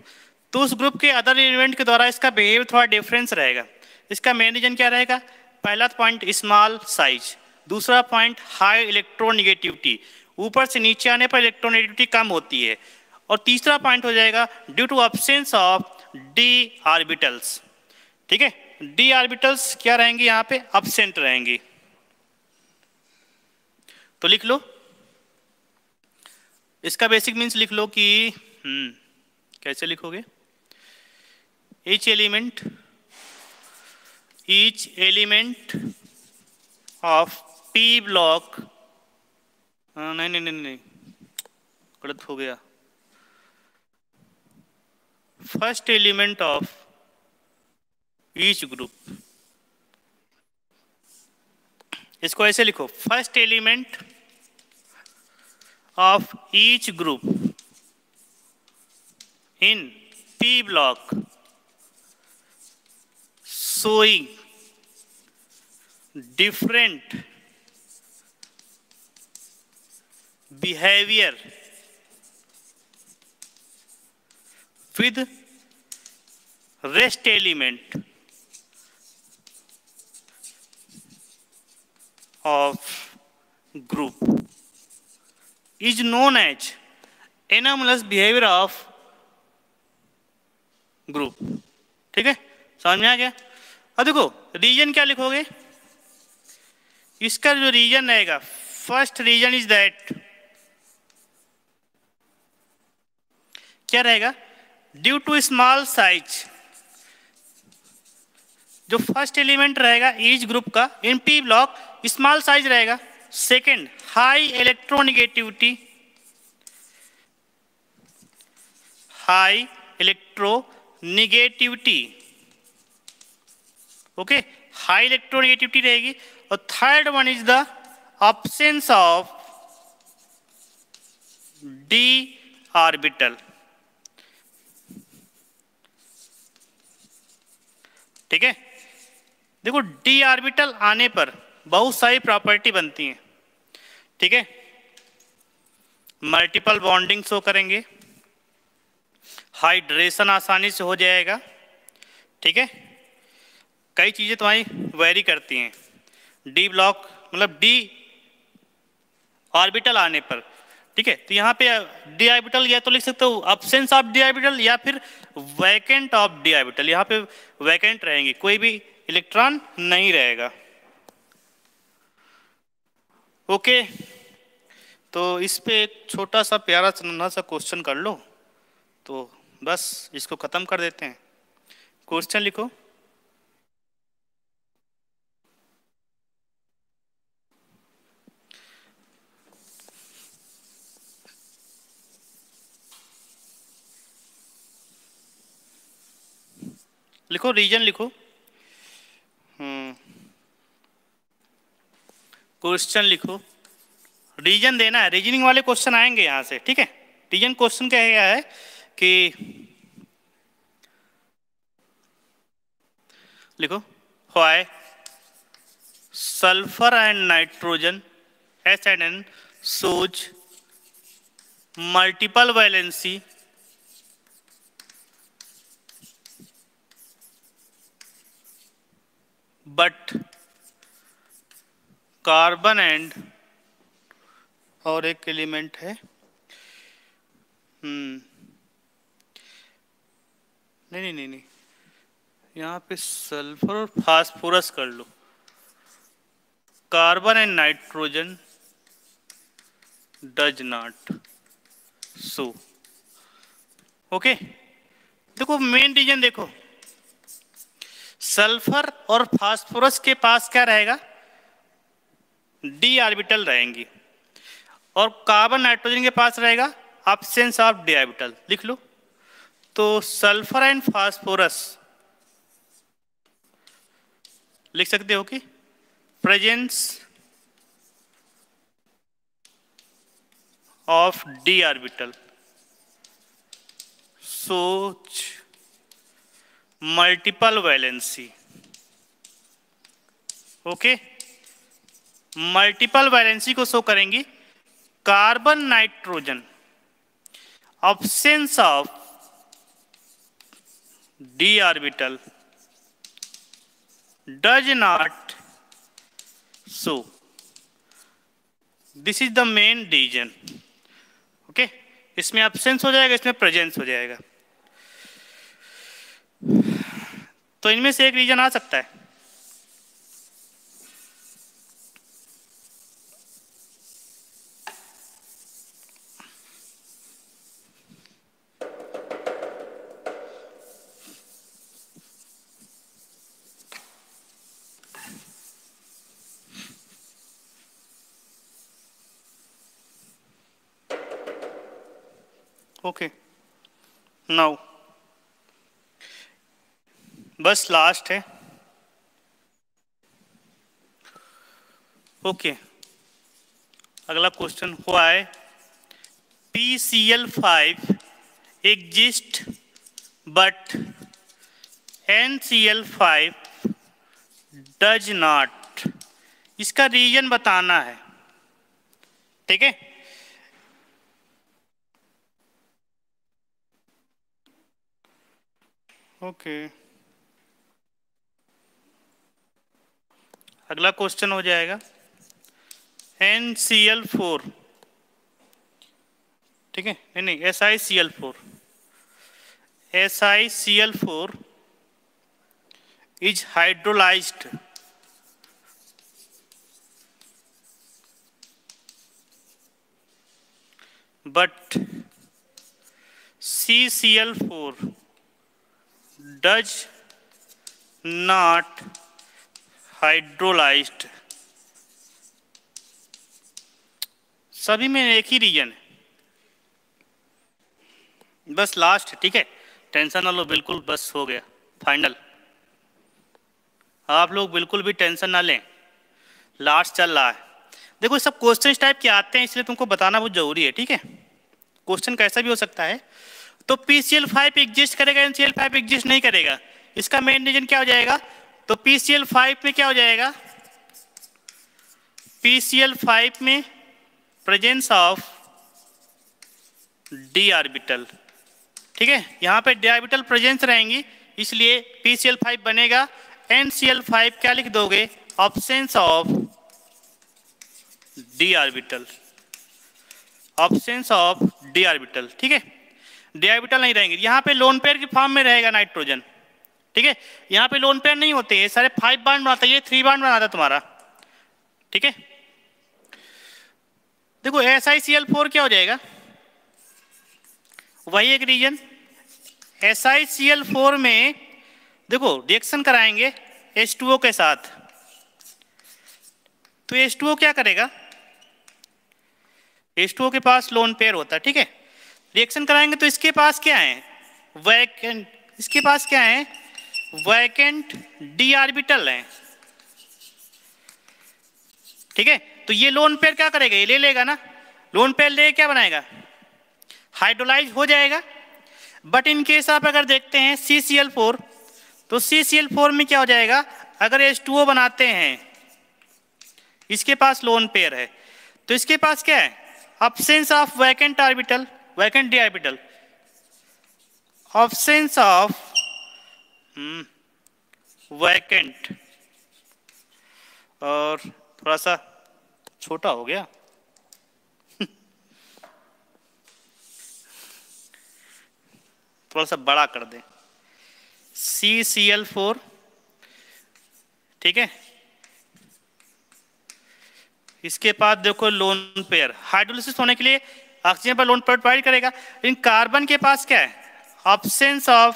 तो उस ग्रुप के अदर एलिमेंट के द्वारा इसका बिहेवियर थोड़ा डिफरेंस रहेगा। इसका मेन रीजन क्या रहेगा? पहला पॉइंट स्मॉल साइज, दूसरा पॉइंट हाई इलेक्ट्रोनेगेटिविटी, ऊपर से नीचे आने पर इलेक्ट्रोनेगेटिविटी कम होती है, और तीसरा पॉइंट हो जाएगा due to absence of D orbitals. ठीक है, डी ऑर्बिटल्स क्या रहेंगी? यहाँ पे एब्सेंट रहेंगी। तो लिख लो, इसका बेसिक मीन्स लिख लो कि कैसे लिखोगे? each element of P block, नहीं गलत हो गया। First element of each group, इसको ऐसे लिखो, first element of each group in P block showing different behavior with rest element of group is known as anomalous behavior of group। ठीक है, समझ में आ गया। अब देखो रीजन क्या लिखोगे, इसका जो रीजन रहेगा, फर्स्ट रीजन इज दैट, क्या रहेगा, ड्यू टू स्मॉल साइज, जो फर्स्ट एलिमेंट रहेगा ईच ग्रुप का इन पी ब्लॉक स्मॉल साइज रहेगा। Second, high electronegativity, high electronegativity, okay, high electronegativity रहेगी। और third one is the absence of D orbital. ठीक है, देखो डी ऑर्बिटल आने पर बहुत सारी प्रॉपर्टी बनती हैं। ठीक है, मल्टीपल बॉन्डिंग शो करेंगे, हाइड्रेशन आसानी से हो जाएगा। ठीक है, कई चीजें तुम्हारी वेरी करती हैं डी ब्लॉक, मतलब डी ऑर्बिटल आने पर। ठीक है, तो यहाँ पे डी ऑर्बिटल या तो लिख सकते हो अब्सेंस ऑफ डी ऑर्बिटल या फिर वैकेंट ऑफ डी ऑर्बिटल। यहाँ पे वैकेंट रहेंगी, कोई भी इलेक्ट्रॉन नहीं रहेगा। ओके, तो इस पे एक छोटा सा प्यारा नन्हा सा क्वेश्चन कर लो, तो बस इसको खत्म कर देते हैं। क्वेश्चन लिखो, लिखो रीजन लिखो। क्वेश्चन लिखो, रीजन देना है, रीजनिंग वाले क्वेश्चन आएंगे यहाँ से। ठीक है, रीजन क्वेश्चन क्या है कि लिखो, why sulphur and nitrogen SN shows multiple valency but carbon and और एक एलिमेंट है, नहीं, यहाँ पे सल्फर और फास्फोरस कर लो, carbon and nitrogen does not so. Okay, देखो मेन रीजन देखो, सल्फर और फास्फोरस के पास क्या रहेगा, डी ऑर्बिटल रहेंगी, और कार्बन नाइट्रोजन के पास रहेगा एब्सेंस ऑफ डी ऑर्बिटल। लिख लो, तो सल्फर एंड फास्फोरस लिख सकते हो कि प्रेजेंस ऑफ डी ऑर्बिटल सोच multiple valency. Okay, multiple valency को शो करेंगी, carbon nitrogen absence of d orbital does not show। this is the main reason। Okay, इसमें absence हो जाएगा, इसमें presence हो जाएगा, तो इनमें से एक रीजन आ सकता है। ओके, नाउ बस लास्ट है। ओके, अगला क्वेश्चन हुआ है PCl5 exist but NCl5 does not. इसका रीजन बताना है। ठीक है, ओके, अगला क्वेश्चन हो जाएगा NCl4, ठीक है, नहीं SiCl4, SiCl4 is hydrolyzed but CCl4 does not hydrolyzed। सभी में एक ही रीजन है, बस लास्ट, ठीक है, टेंशन ना लो बिल्कुल, बस हो गया फाइनल। आप लोग बिल्कुल भी टेंशन ना लें, लास्ट चल रहा है। देखो सब क्वेश्चन टाइप के आते हैं, इसलिए तुमको बताना बहुत जरूरी है, ठीक है। क्वेश्चन कैसा भी हो सकता है। तो PCl5 एग्जिस्ट करेगा, NCl5 एग्जिस्ट नहीं करेगा, इसका मेन रीजन क्या हो जाएगा। तो PCl5 में क्या हो जाएगा, PCl5 में प्रेजेंस ऑफ d ऑर्बिटल, ठीक है, यहां पे d ऑर्बिटल प्रेजेंस रहेंगी, इसलिए PCl5 बनेगा। NCl5 क्या लिख दोगे, absence of d orbital, absence of d orbital, ठीक है, d ऑर्बिटल नहीं रहेंगे। यहाँ पे लोन पेयर की फॉर्म में रहेगा नाइट्रोजन, ठीक है, यहाँ पे लोन पेयर नहीं होते, ये सारे 5 बॉन्ड बनाता है, ये 3 बॉन्ड बनाता है तुम्हारा, ठीक है। देखो SiCl4 क्या हो जाएगा, वही एक रीजन। SiCl4 में देखो रिएक्शन कराएंगे H2O के साथ, तो H2O क्या करेगा, H2O के पास लोन पेयर होता है, ठीक है, रिएक्शन कराएंगे तो इसके पास क्या है, वैकेंट, इसके पास क्या है, वैकेंट d ऑर्बिटल है, ठीक है। तो ये लोन पेयर क्या करेगा, ये ले लेगा ना, लोन पेयर ले क्या बनाएगा, हाइड्रोलाइज हो जाएगा। बट इन केस आप अगर देखते हैं CCl4, तो CCl4 में क्या हो जाएगा, अगर H2O बनाते हैं, इसके पास लोन पेयर है, तो इसके पास क्या है, absence of vacant orbital, vacant d orbital, absence of vacant, और थोड़ा सा छोटा हो गया थोड़ा सा बड़ा कर दें, CCl4, ठीक है, इसके बाद देखो लोन पेयर, हाइड्रोलिसिस होने के लिए ऑक्सीजन पर लोन पेयर प्रोवाइड करेगा, लेकिन कार्बन के पास क्या है, absence of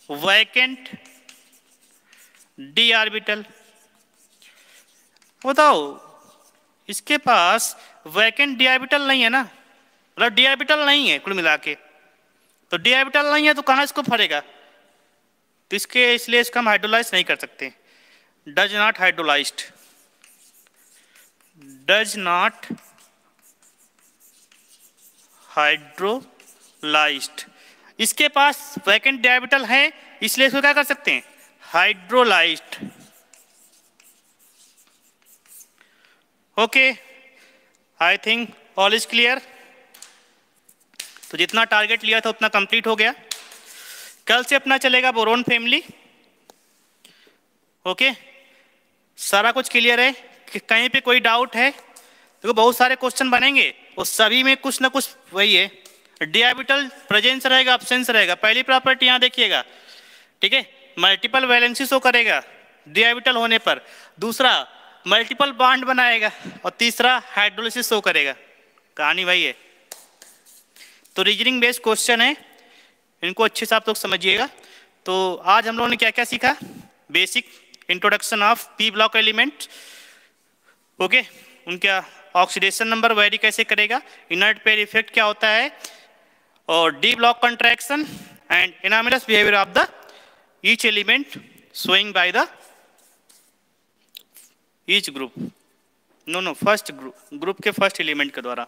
vacant d orbital. बताओ इसके पास वैकेंट d ऑर्बिटल नहीं है ना, मतलब d ऑर्बिटल नहीं है कुल मिला के, तो d ऑर्बिटल नहीं है तो कहाँ इसको फरेगा, तो इसके इसलिए इसका हम हाइड्रोलाइज नहीं कर सकते, does not hydrolysed, does not hydrolysed. इसके पास वैकेंट d ऑर्बिटल है, इसलिए इसको क्या कर सकते हैं, hydrolysed. Okay, I think all is clear. तो जितना टारगेट लिया था उतना कंप्लीट हो गया। कल से अपना चलेगा बोरोन फैमिली। ओके, सारा कुछ क्लियर है कि कहीं पे कोई डाउट है, देखो बहुत सारे क्वेश्चन बनेंगे और सभी में कुछ ना कुछ वही है, d ऑर्बिटल प्रेजेंस रहेगा, अब्सेंस रहेगा। पहली प्रॉपर्टी यहाँ देखिएगा, ठीक है, मल्टीपल वैलेंसी शो करेगा d ऑर्बिटल होने पर, दूसरा मल्टीपल बॉन्ड बनाएगा, और तीसरा हाइड्रोलिसिस शो करेगा। कहानी वही है। तो रीजनिंग बेस्ड क्वेश्चन है, इनको अच्छे से आप लोग समझिएगा। तो आज हम लोगों ने क्या क्या सीखा, basic introduction of P block element, okay, उनका ऑक्सीडेशन नंबर वेरी कैसे करेगा, इनर्ट पेयर इफेक्ट क्या होता है, और D block contraction and anomalous behaviour of the each element showing by the each group, no first group के first element के द्वारा।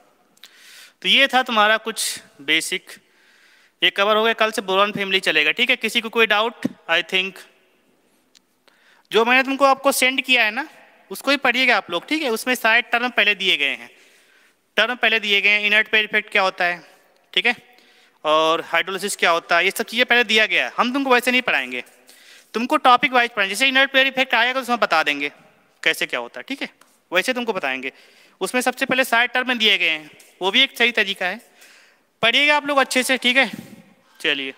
तो ये था तुम्हारा कुछ बेसिक, ये कवर हो गया। कल से बोरॉन फैमिली चलेगा, ठीक है। किसी को कोई डाउट, आई थिंक जो मैंने तुमको आपको सेंड किया है ना, उसको ही पढ़िएगा आप लोग, ठीक है। उसमें शायद टर्म पहले दिए गए हैं, टर्म पहले दिए गए हैं, इनर्ट पेयर इफेक्ट क्या होता है, ठीक है, और हाइड्रोलिसिस क्या होता है, ये सब चीज़ें पहले दिया गया है। हम तुमको वैसे नहीं पढ़ाएंगे, तुमको टॉपिक वाइज पढ़ाएंगे। जैसे इनर प्लेयर इफेक्ट आएगा तो उसमें बता देंगे कैसे क्या होता है, ठीक है, वैसे तुमको बताएंगे। उसमें सबसे पहले सारे टर्म दिए गए हैं, वो भी एक सही तरीका है। पढ़िएगा आप लोग अच्छे से, ठीक है, चलिए।